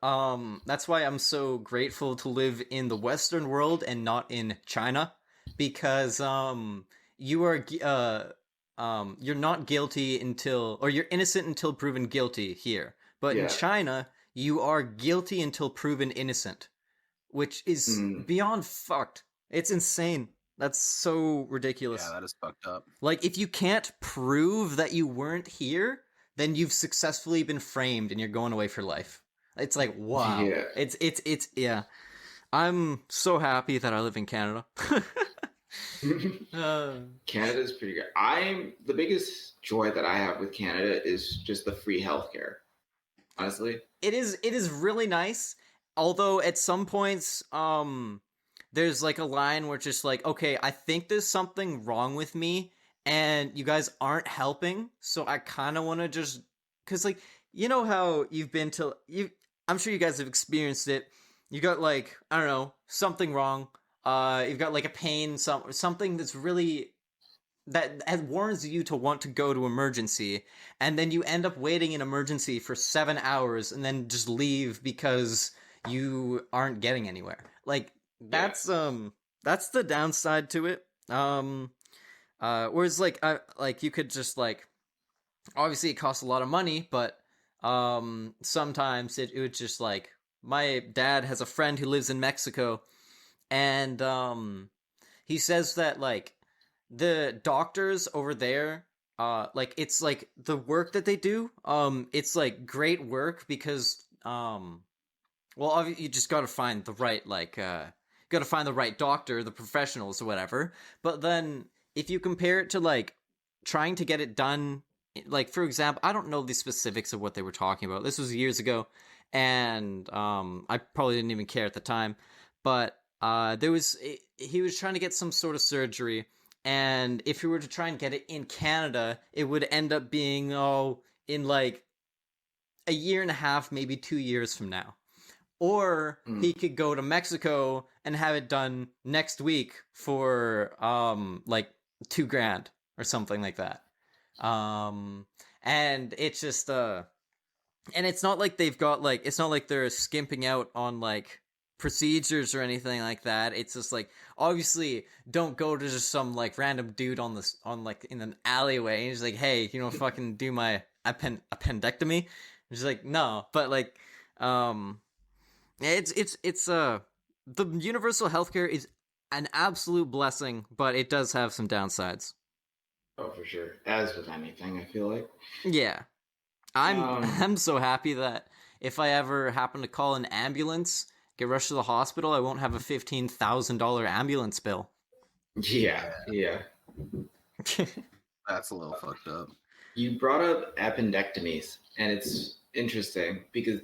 that's why I'm so grateful to live in the Western world and not in China because you are you're not guilty until or you're innocent until proven guilty here. But in Yeah. China, you are guilty until proven innocent, which is Mm. beyond fucked. It's insane. That's so ridiculous. Yeah, that is fucked up. Like, if you can't prove that you weren't here, then you've successfully been framed and you're going away for life. It's like, wow. Yeah. It's yeah. I'm so happy that I live in Canada. Canada's pretty good. The biggest joy that I have with Canada is just the free healthcare. Honestly. It is really nice. Although at some points, there's like a line where it's just like, okay, I think there's something wrong with me, and you guys aren't helping. So I kind of want to just, cause like you know how you've been to you. I'm sure you guys have experienced it. You got like I don't know something wrong. You've got like a pain, something that's really that warns you to want to go to emergency, and then you end up waiting in emergency for 7 hours and then just leave because you aren't getting anywhere. Like that's the downside to it. Whereas like you could just like obviously it costs a lot of money, but sometimes it would just like my dad has a friend who lives in Mexico, and he says that like the doctors over there like it's like the work that they do it's like great work because well obviously you just got to find the right like got to find the right doctor, the professionals or whatever, but then if you compare it to like trying to get it done, like for example, I don't know the specifics of what they were talking about, this was years ago, and I probably didn't even care at the time, but he was trying to get some sort of surgery, and if he were to try and get it in Canada, it would end up being in like a year and a half, maybe 2 years from now. Or he could go to Mexico and have it done next week for like $2,000 or something like that. And and it's just and it's not like they've got like it's not like they're skimping out on like procedures or anything like that. It's just like, obviously don't go to just some like random dude on this on like in an alleyway and he's like, hey, fucking do my appendectomy. It's like, no, but like it's the universal healthcare is an absolute blessing, but it does have some downsides. Oh, for sure. As with anything, I feel like. Yeah. I'm Um, I'm so happy that if I ever happen to call an ambulance, get rushed to the hospital, I won't have a $15,000 ambulance bill. yeah, yeah. That's a little fucked up. You brought up appendectomies, and it's interesting because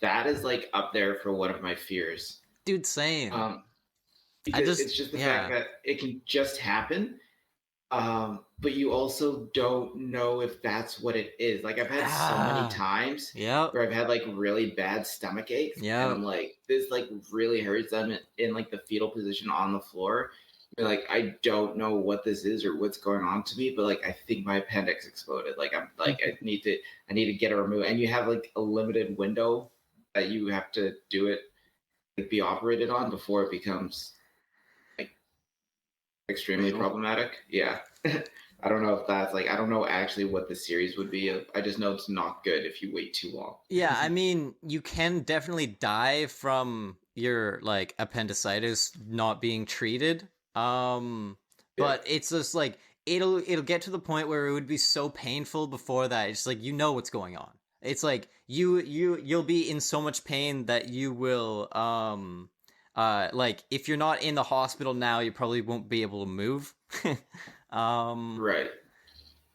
that is like up there for one of my fears. Dude, same. Because it's just the fact that it can just happen, but you also don't know if that's what it is. Like I've had so many times where I've had like really bad stomach aches, and I'm like, this like really hurts. I'm in like the fetal position on the floor. Like I don't know what this is or what's going on to me, but like I think my appendix exploded. Like I'm like I need to get it removed, and you have like a limited window that you have to do it, like be operated on before it becomes like extremely problematic. Yeah. I don't know if that's like, I don't know actually what the series would be. I just know it's not good if you wait too long. Yeah, I mean, you can definitely die from your like appendicitis not being treated. But it's just like it'll get to the point where it would be so painful before that. It's like what's going on. It's like you'll be in so much pain that you will like if you're not in the hospital now, you probably won't be able to move. Right.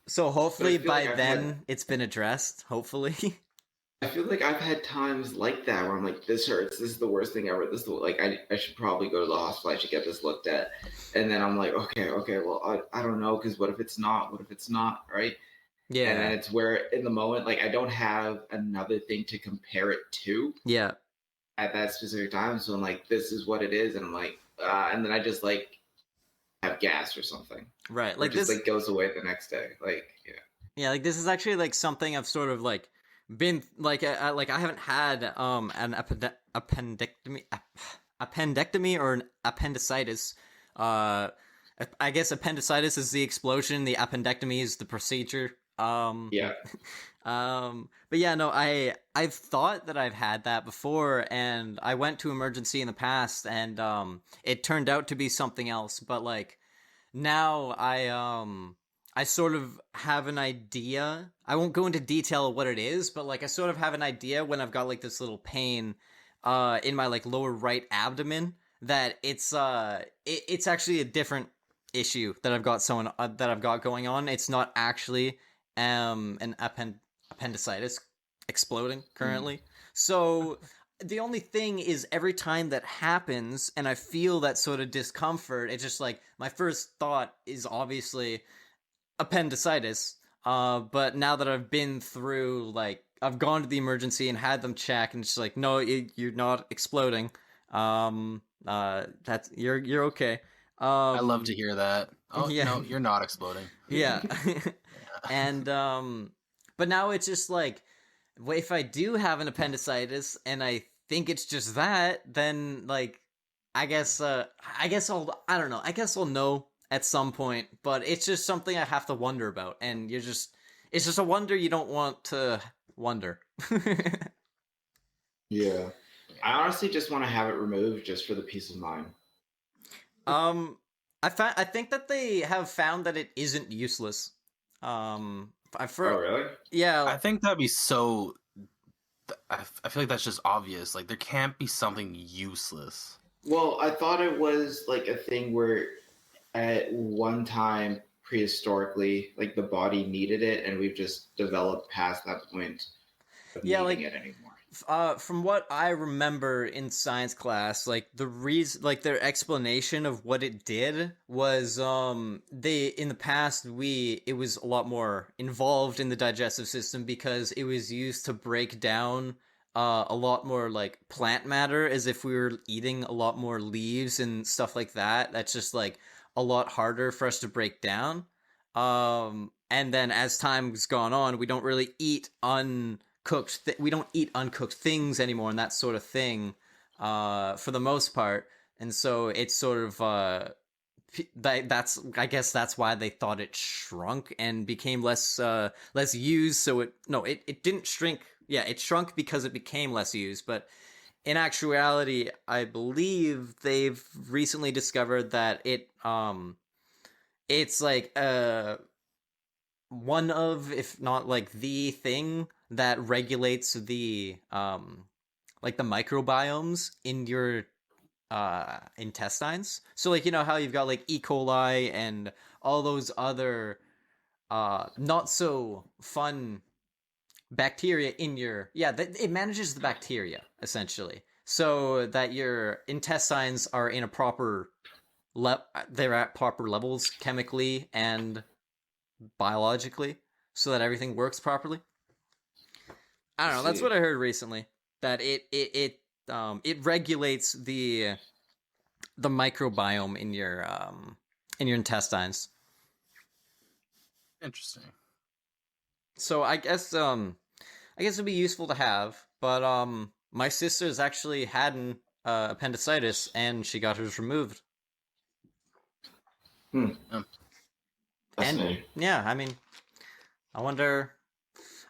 So hopefully by then it's been addressed. Hopefully. I feel like I've had times like that where I'm like, this hurts. This is the worst thing ever. This is like I should probably go to the hospital. I should get this looked at. And then I'm like, okay, well, I don't know, because what if it's not? What if it's not? Right. Yeah. And then it's where in the moment, like I don't have another thing to compare it to. Yeah. At that specific time. So I'm like, this is what it is. And I'm like, and then I just like have gas or something. Right. Or Like just this like goes away the next day. Like, yeah. Yeah, like this is actually like something I've sort of like been like I haven't had an appendectomy or an appendicitis. I guess appendicitis is the explosion, the appendectomy is the procedure. Yeah. But yeah, no, I've thought that I've had that before, and I went to emergency in the past, and it turned out to be something else. But like now, I sort of have an idea. I won't go into detail of what it is, but like I sort of have an idea when I've got like this little pain in my like lower right abdomen that it's actually a different issue that I've got going on. It's not actually an appendicitis exploding currently. So the only thing is every time that happens and I feel that sort of discomfort, it's just like my first thought is obviously appendicitis. But now that I've been through, like, I've gone to the emergency and had them check, and it's like, no, you're not exploding. That's you're okay. I love to hear that. Oh yeah. No, you're not exploding. Yeah. And but now it's just like, if I do have an appendicitis and I think it's just that, then like I guess I don't know. I guess I'll know at some point, but it's just something I have to wonder about, and it's just a wonder you don't want to wonder. Yeah. I honestly just want to have it removed just for the peace of mind. I think that they have found that it isn't useless. Oh really? Yeah. I think that'd be so. I feel like that's just obvious. Like there can't be something useless. Well, I thought it was like a thing where at one time prehistorically, like the body needed it, and we've just developed past that point of needing it anymore. From what I remember in science class, like the reason, like their explanation of what it did was, they in the past it was a lot more involved in the digestive system because it was used to break down a lot more like plant matter, as if we were eating a lot more leaves and stuff like that. That's just like a lot harder for us to break down. and then as time's gone on, we don't really eat we don't eat uncooked things anymore, and that sort of thing, for the most part. And so it's sort of that's I guess that's why they thought it shrunk and became less used. So it didn't shrink. Yeah, it shrunk because it became less used. But in actuality, I believe they've recently discovered that it's like one of, if not like the thing that regulates the like the microbiomes in your intestines. So like, you know how you've got like E. coli and all those other not so fun bacteria in your it manages the bacteria essentially, so that your intestines are in a proper they're at proper levels chemically and biologically, so that everything works properly. I don't know, that's what I heard recently, that it regulates the microbiome in your intestines. Interesting. So I guess it'd be useful to have, but my sister's actually had an appendicitis and she got hers removed. And yeah, I mean, I wonder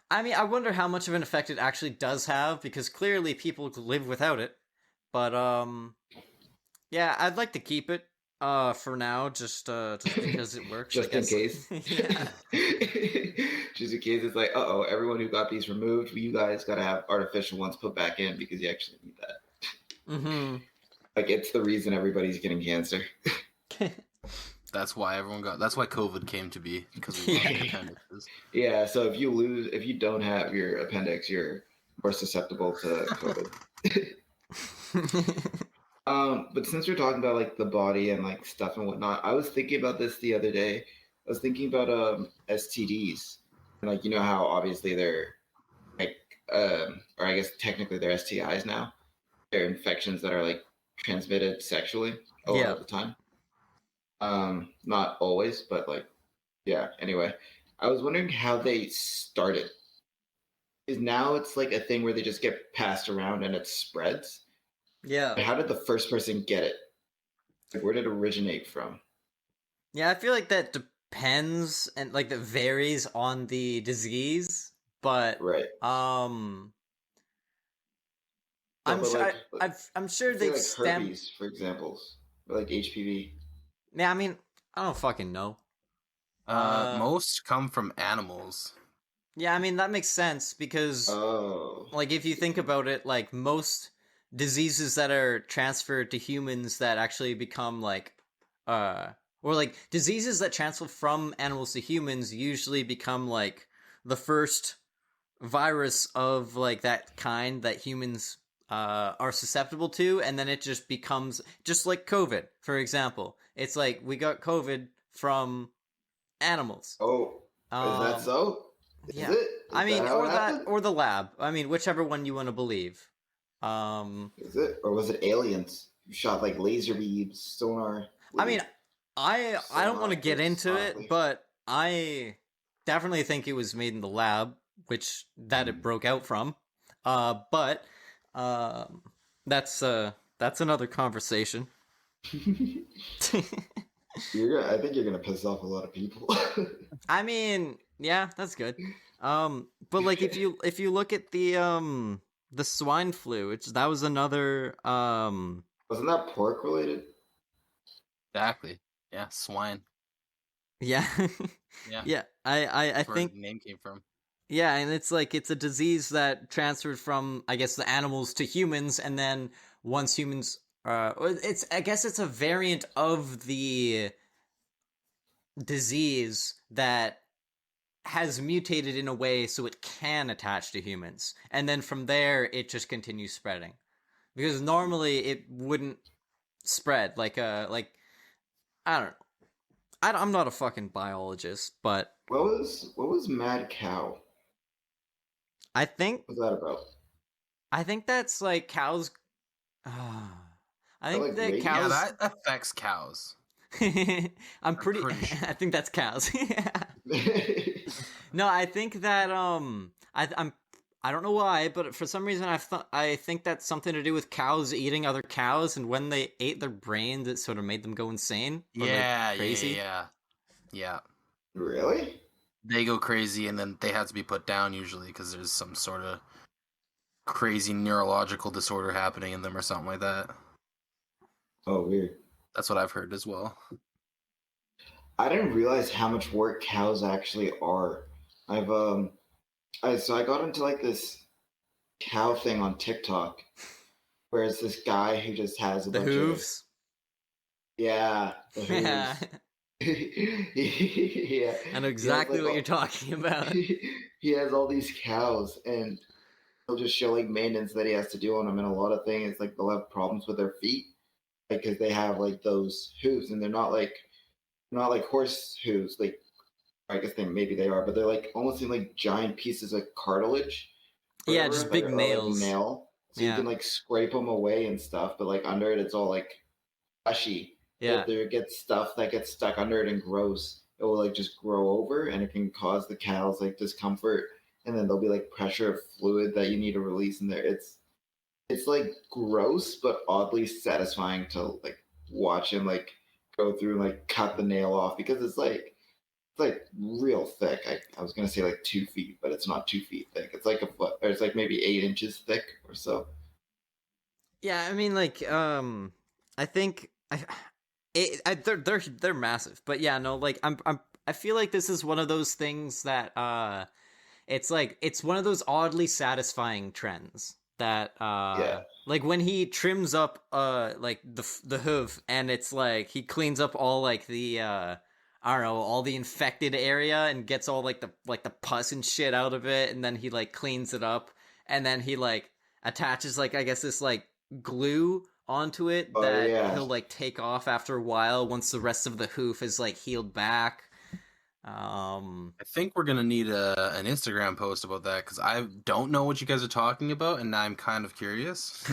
how much of an effect it actually does have, because clearly people live without it. But yeah, I'd like to keep it for now, just because it works. Just I guess. in case. Yeah. Just in case it's like, everyone who got these removed, you guys got to have artificial ones put back in because you actually need that. Mm-hmm. Like, it's the reason everybody's getting cancer. That's why COVID came to be, because we lost appendixes. Yeah, so if you don't have your appendix, you're more susceptible to COVID. But since we're talking about like the body and like stuff and whatnot, I was thinking about this the other day. I was thinking about STDs, and like, you know how obviously they're like or I guess technically they're STIs now. They're infections that are like transmitted sexually a lot of the time. Not always, but like, yeah. Anyway, I was wondering how they started. Is now it's like a thing where they just get passed around and it spreads. Yeah. How did the first person get it? Like, where did it originate from? Yeah, I feel like that depends, and like that varies on the disease, but right. I'm sure they've like herpes, for example, or like HPV. Yeah, I mean, I don't fucking know. Most come from animals. Yeah, I mean, that makes sense, because like, if you think about it, like, most diseases that are transferred to humans that actually become like or like diseases that transfer from animals to humans usually become like the first virus of like that kind that humans are susceptible to, and then it just becomes just like COVID, for example. It's like we got COVID from animals. Is that so? Yeah. Is it? I mean, or the lab. I mean, whichever one you want to believe. Is it, or was it aliens who shot like laser beams, sonar? I mean, I don't want to get into it, but I definitely think it was made in the lab, which it broke out from. But that's another conversation. I think you're gonna piss off a lot of people. I mean, yeah, that's good. But like, if you look at the swine flu, that was another wasn't that pork related? Exactly. Yeah, swine. Yeah. Yeah. I think where the name came from. Yeah, and it's like it's a disease that transferred from, I guess, the animals to humans, and then once humans I guess it's a variant of the disease that has mutated in a way so it can attach to humans, and then from there it just continues spreading, because normally it wouldn't spread like I don't know. I'm not a fucking biologist, but what was mad cow? I think What's that about? I think that's like cows. I think like that rabies? cows. Yeah, that affects cows. I'm pretty. pretty sure. I think that's cows. Yeah. No, I think that I don't know why, but for some reason I think that's something to do with cows eating other cows, and when they ate their brains, it sort of made them go insane or like crazy. Yeah. Really? They go crazy, and then they have to be put down usually because there's some sort of crazy neurological disorder happening in them or something like that. Oh, weird. That's what I've heard as well. I didn't realize how much work cows actually are. I've I got into like this cow thing on TikTok, where it's this guy who just has a The bunch hooves. yeah, the Yeah, hooves. Yeah, I know he has exactly like what you're talking about. he has all these cows, and he'll just show like maintenance that he has to do on them, and a lot of things like they'll have problems with their feet because they have like those hooves, and they're not like horse hooves. Like I guess maybe they are, but they're like almost in like giant pieces of cartilage, Yeah, whatever, just big that are like nails. nail. So you Yeah, can like scrape them away and stuff, but like under it, it's all like fleshy. So yeah. if there gets stuff that gets stuck under it and grows, it will like just grow over, and it can cause the cows like discomfort, and then there'll be like pressure of fluid that you need to release in there. It's like gross but oddly satisfying to like watch him like go through and like cut the nail off because it's like real thick. I was gonna say like 2 feet, but it's not 2 feet thick. It's like a foot, or it's like maybe 8 inches thick or so. Yeah, I mean, like, I think they're massive, but yeah, no, like, I feel like this is one of those things that it's like it's one of those oddly satisfying trends that Yeah. like when he trims up like the hoof, and it's like he cleans up all like the I don't know, all the infected area and gets all like the pus and shit out of it, and then he like cleans it up, and then he like attaches like I guess this like glue onto it Oh that yeah. he'll like take off after a while once the rest of the hoof is like healed back. I think we're gonna need an Instagram post about that because I don't know what you guys are talking about, and I'm kind of curious.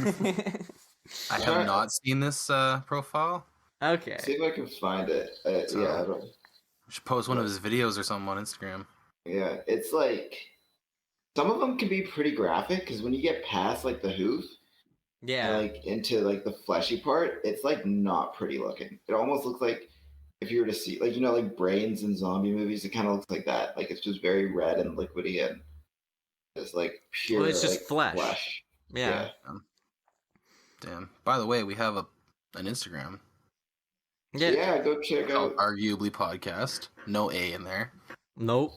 I have not seen this profile. Okay. See if I can find it. So- Yeah, I don't. We should post one of his videos or something on Instagram. Yeah, it's like some of them can be pretty graphic because when you get past like the hoof and Yeah. like into like the fleshy part, it's like not pretty looking. It almost looks like if you were to see like like brains in zombie movies, it kind of looks like that. Like it's just very red and liquidy and it's like pure Well, it's just like flesh. Yeah. Damn. By the way, we have an Instagram Yeah. Yeah, go check called out. Arguably Podcast. No A in there. Nope.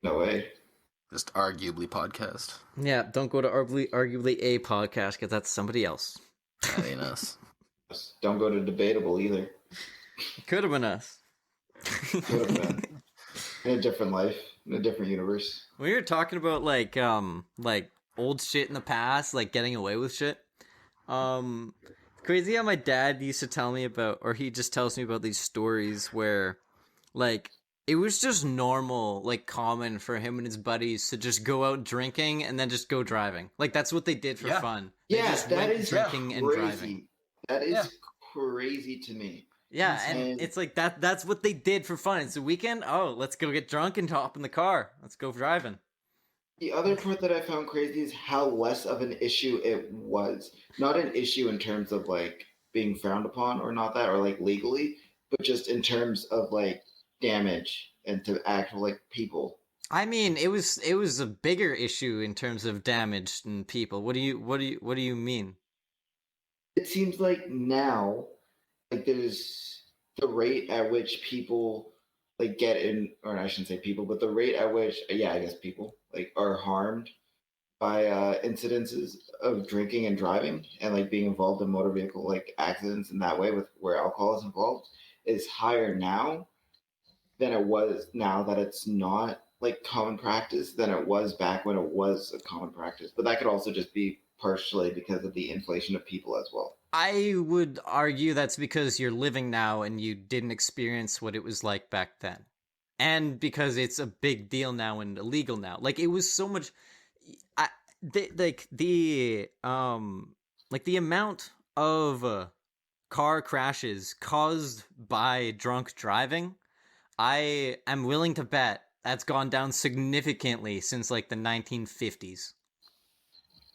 No way. Just Arguably Podcast. Yeah, don't go to arguably a podcast because that's somebody else. That ain't us. Don't go to debatable either. Could have been us. Could have been in a different life, in a different universe. We were talking about like old shit in the past, like getting away with shit. Crazy how my dad used to tell me about, or he just tells me about these stories where, like, it was just normal, like common for him and his buddies to just go out drinking and then just go driving. Like that's what they did for fun. They just that went is drinking and crazy. driving. That is crazy to me. Yeah, and it's like that's what they did for fun. It's a weekend. Oh, let's go get drunk and hop in the car. Let's go driving. The other part that I found crazy is how less of an issue it was. Not an issue in terms of like being frowned upon or not that, or like legally, but just in terms of like damage and to actual like people. I mean, it was a bigger issue in terms of damage than people. What do you mean? It seems like now, like there's the rate at which people like get in, or I shouldn't say people, but the rate at which, yeah, I guess people like are harmed by incidences of drinking and driving and like being involved in motor vehicle like accidents in that way with where alcohol is involved is higher now than it was now that it's not like common practice than it was back when it was a common practice. But that could also just be partially because of the inflation of people as well. I would argue that's because you're living now and you didn't experience what it was like back then. And because it's a big deal now and illegal now. Like it was so much the amount of car crashes caused by drunk driving I am willing to bet that's gone down significantly since like the 1950s.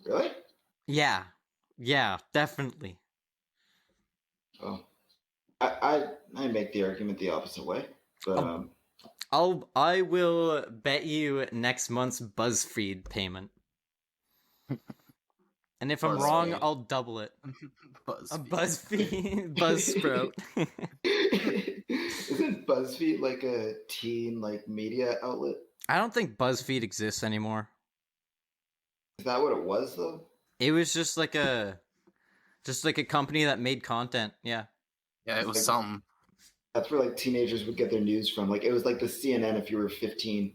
Really? Yeah, definitely. Oh, I make the argument the opposite way, but I will bet you next month's BuzzFeed payment. And if I'm wrong, BuzzFeed. I'll double it. A BuzzFeed. BuzzFeed, Buzzsprout. Isn't BuzzFeed like a teen like media outlet? I don't think BuzzFeed exists anymore. Is that what it was though? It was just like a company that made content. Yeah. Yeah, it was Like- something. That's where like teenagers would get their news from. Like it was like the CNN if you were 15.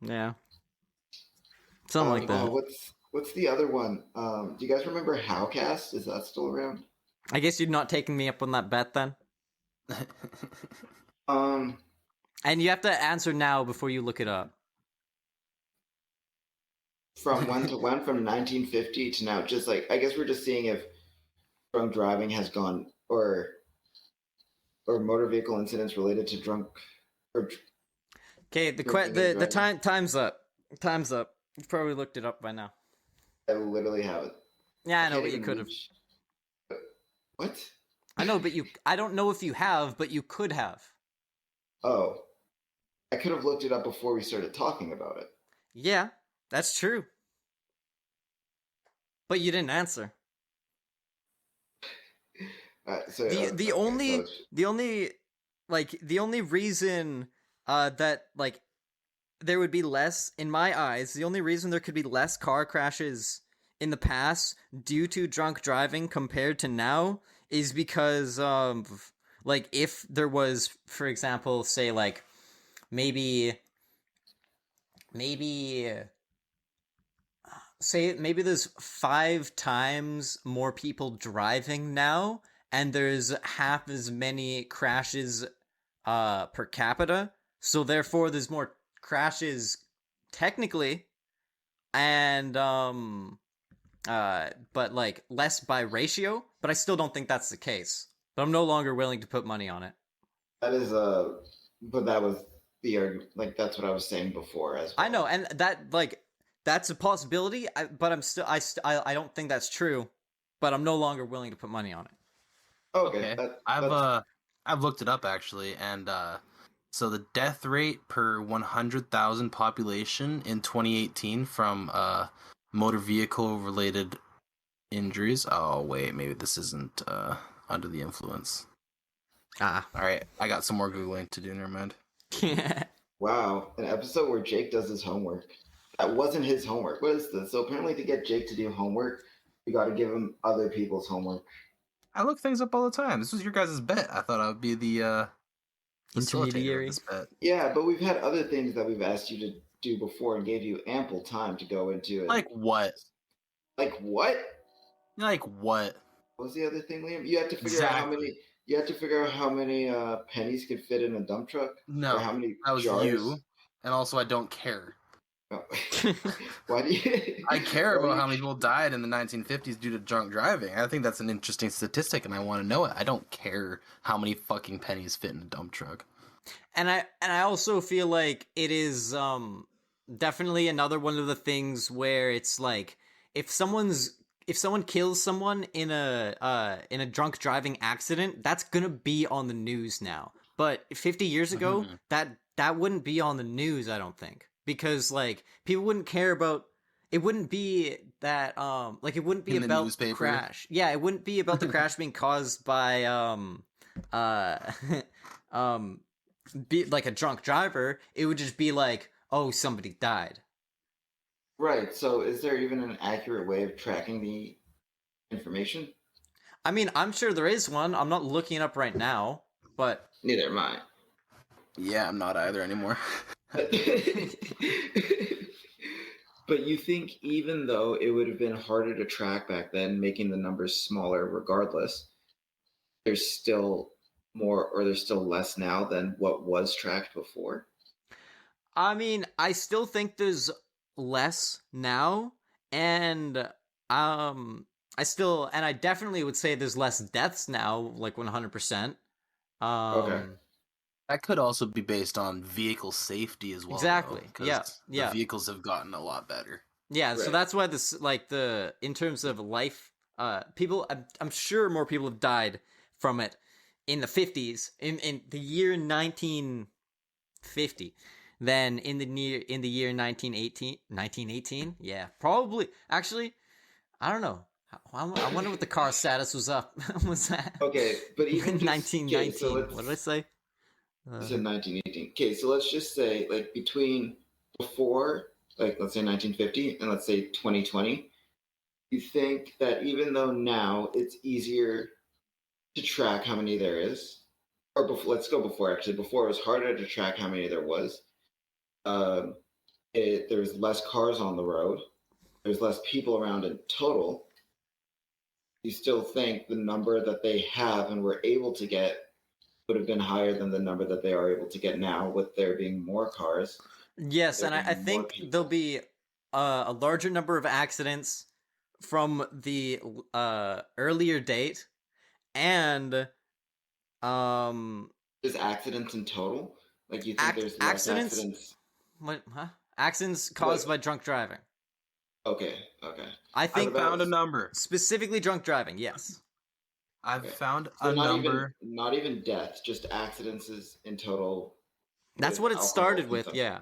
Yeah. Something like that. Oh, what's the other one? Do you guys remember Howcast? Is that still around? I guess you're not taking me up on that bet then. Um, And you have to answer now before you look it up. from when to when? From 1950 to now? Just like I guess we're just seeing if drunk driving has gone or motor vehicle incidents related to drunk or Okay, time's up. Time's up. You've probably looked it up by now. I literally have it. Yeah, I know, Can't but you even could have. reach- What? I know, but I don't know if you have, but you could have. Oh, I could have looked it up before we started talking about it. Yeah, that's true. But you didn't answer. So The only reason that like there would be less, in my eyes, the only reason there could be less car crashes in the past due to drunk driving compared to now is because like if there was, for example, say like maybe there's 5 times more people driving now and there's half as many crashes per capita, so therefore there's more crashes technically, and but like less by ratio, but I still don't think that's the case. But I'm no longer willing to put money on it. That is but that was the argument. Like that's what I was saying before as well. I know, and that's a possibility, but I don't think that's true, but I'm no longer willing to put money on it. Okay. I've looked it up actually, and so the death rate per 100,000 population in 2018 from motor vehicle related injuries. Oh wait, maybe this isn't under the influence. All right, I got some more googling to do. Never mind. Wow, an episode where Jake does his homework. That wasn't his homework. What is this? So apparently, to get Jake to do homework, you got to give him other people's homework. I look things up all the time. This was your guys' bet. I thought I would be the intermediary. facilitator of this bet. Yeah, but we've had other things that we've asked you to do before and gave you ample time to go into it. Like what? Like what? Like what? What was the other thing, Liam? You had to figure out how many. You had to figure out how many pennies could fit in a dump truck. No, or how many that was jars. you. And also, I don't care. Oh. Why do you? I care about how many people died in the 1950s due to drunk driving. I think that's an interesting statistic, and I want to know it. I don't care how many fucking pennies fit in a dump truck. And I also feel like it is definitely another one of the things where it's like if someone kills someone in a drunk driving accident, that's gonna be on the news now. But 50 years ago, that wouldn't be on the news, I don't think, because like people wouldn't care about. It wouldn't be that like it wouldn't be in the about newspaper. the crash. Yeah, it wouldn't be about the crash being caused by be like a drunk driver. It would just be like, oh, somebody died. Right. So, is there even an accurate way of tracking the information? I mean, I'm sure there is one. I'm not looking it up right now, but Neither am I. Yeah, I'm not either anymore. But you think even though it would have been harder to track back then, making the numbers smaller regardless, there's still more or there's still less now than what was tracked before? I mean, I still think there's less now, and I I definitely would say there's less deaths now, like 100%. Okay. That could also be based on vehicle safety as well. Exactly. Because Yeah. the vehicles have gotten a lot better. Yeah, so Right. that's why this, like, in terms of life, people, I'm sure more people have died from it in the 50s, in the year 1950, than in the year 1918. Yeah, probably. Actually, I don't know. I wonder what the car status was up. Was that Okay, but even in just 1919? so What did I say? you said 1918. Okay, so let's just say like between before, like let's say 1950 and let's say 2020, you think that even though now it's easier to track how many there is, or before, let's go before actually. Before it was harder to track how many there was. Um, there's less cars on the road. There's less people around in total. You still think the number that they have and were able to get would have been higher than the number that they are able to get now, with there being more cars. Yes, There and I being more think people. there'll be a larger number of accidents from the earlier date, and Just accidents in total? Like you think there's less accidents. accidents? What? Huh? Accidents caused by drunk driving. Okay. I I think found a number. specifically drunk driving. Yes. I've Okay. found So a number. not even death, just accidents is in total. That's with what it alcohol started with. consumption. Yeah.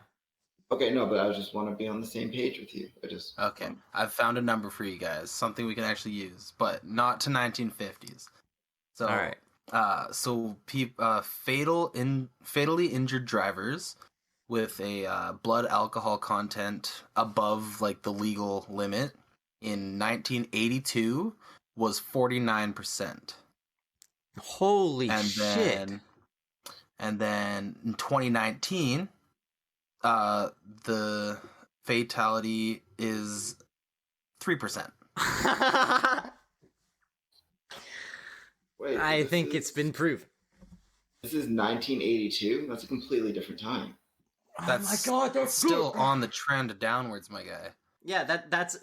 Okay, no, but I just want to be on the same page with you. I just Okay, I've found a number for you guys. Something we can actually use, but not to 1950s. So, All right. fatally injured drivers with a blood alcohol content above like the legal limit in 1982 was 49%. Holy And shit. then in 2019, the fatality is 3%. wait. I think it's been proven. This is 1982. That's a completely different time. That's oh my god, that's still good. on the trend downwards, my guy. Yeah, that's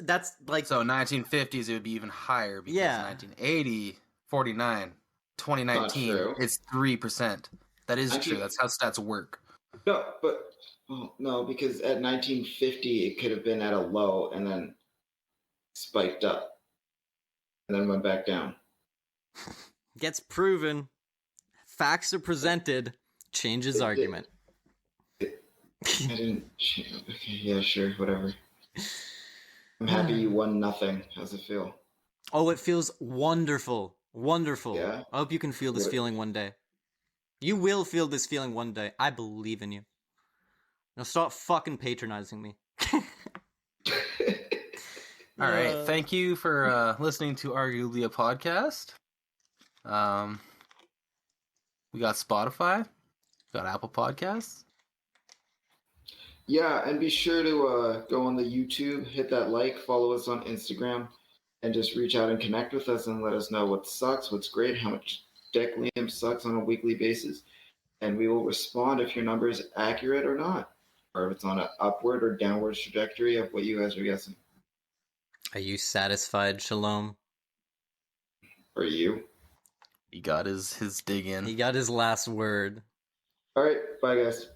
like So 1950s, it would be even higher because Yeah. 1980, 49, 2019, Not true. it's 3%. That is Actually- true. That's how stats work. No, but no, because at 1950 it could have been at a low and then spiked up and then went back down. gets proven. Facts are presented. Changes It did. argument. I didn't. Okay, yeah, sure, whatever. I'm happy you won nothing. How's it feel? Oh, it feels wonderful. Wonderful. Yeah? I hope you can feel this What- feeling one day. You will feel this feeling one day. I believe in you. Now stop fucking patronizing me. All right. Thank you for listening to Arguably a Podcast. We got Spotify. We got Apple Podcasts. Yeah, and be sure to go on the YouTube, hit that like, follow us on Instagram, and just reach out and connect with us and let us know what sucks, what's great, how much Dick Liam sucks on a weekly basis. And we will respond if your number is accurate or not, or if it's on an upward or downward trajectory of what you guys are guessing. Are you satisfied, Shalom? Or you. He got his dig in. He got his last word. All right, bye, guys.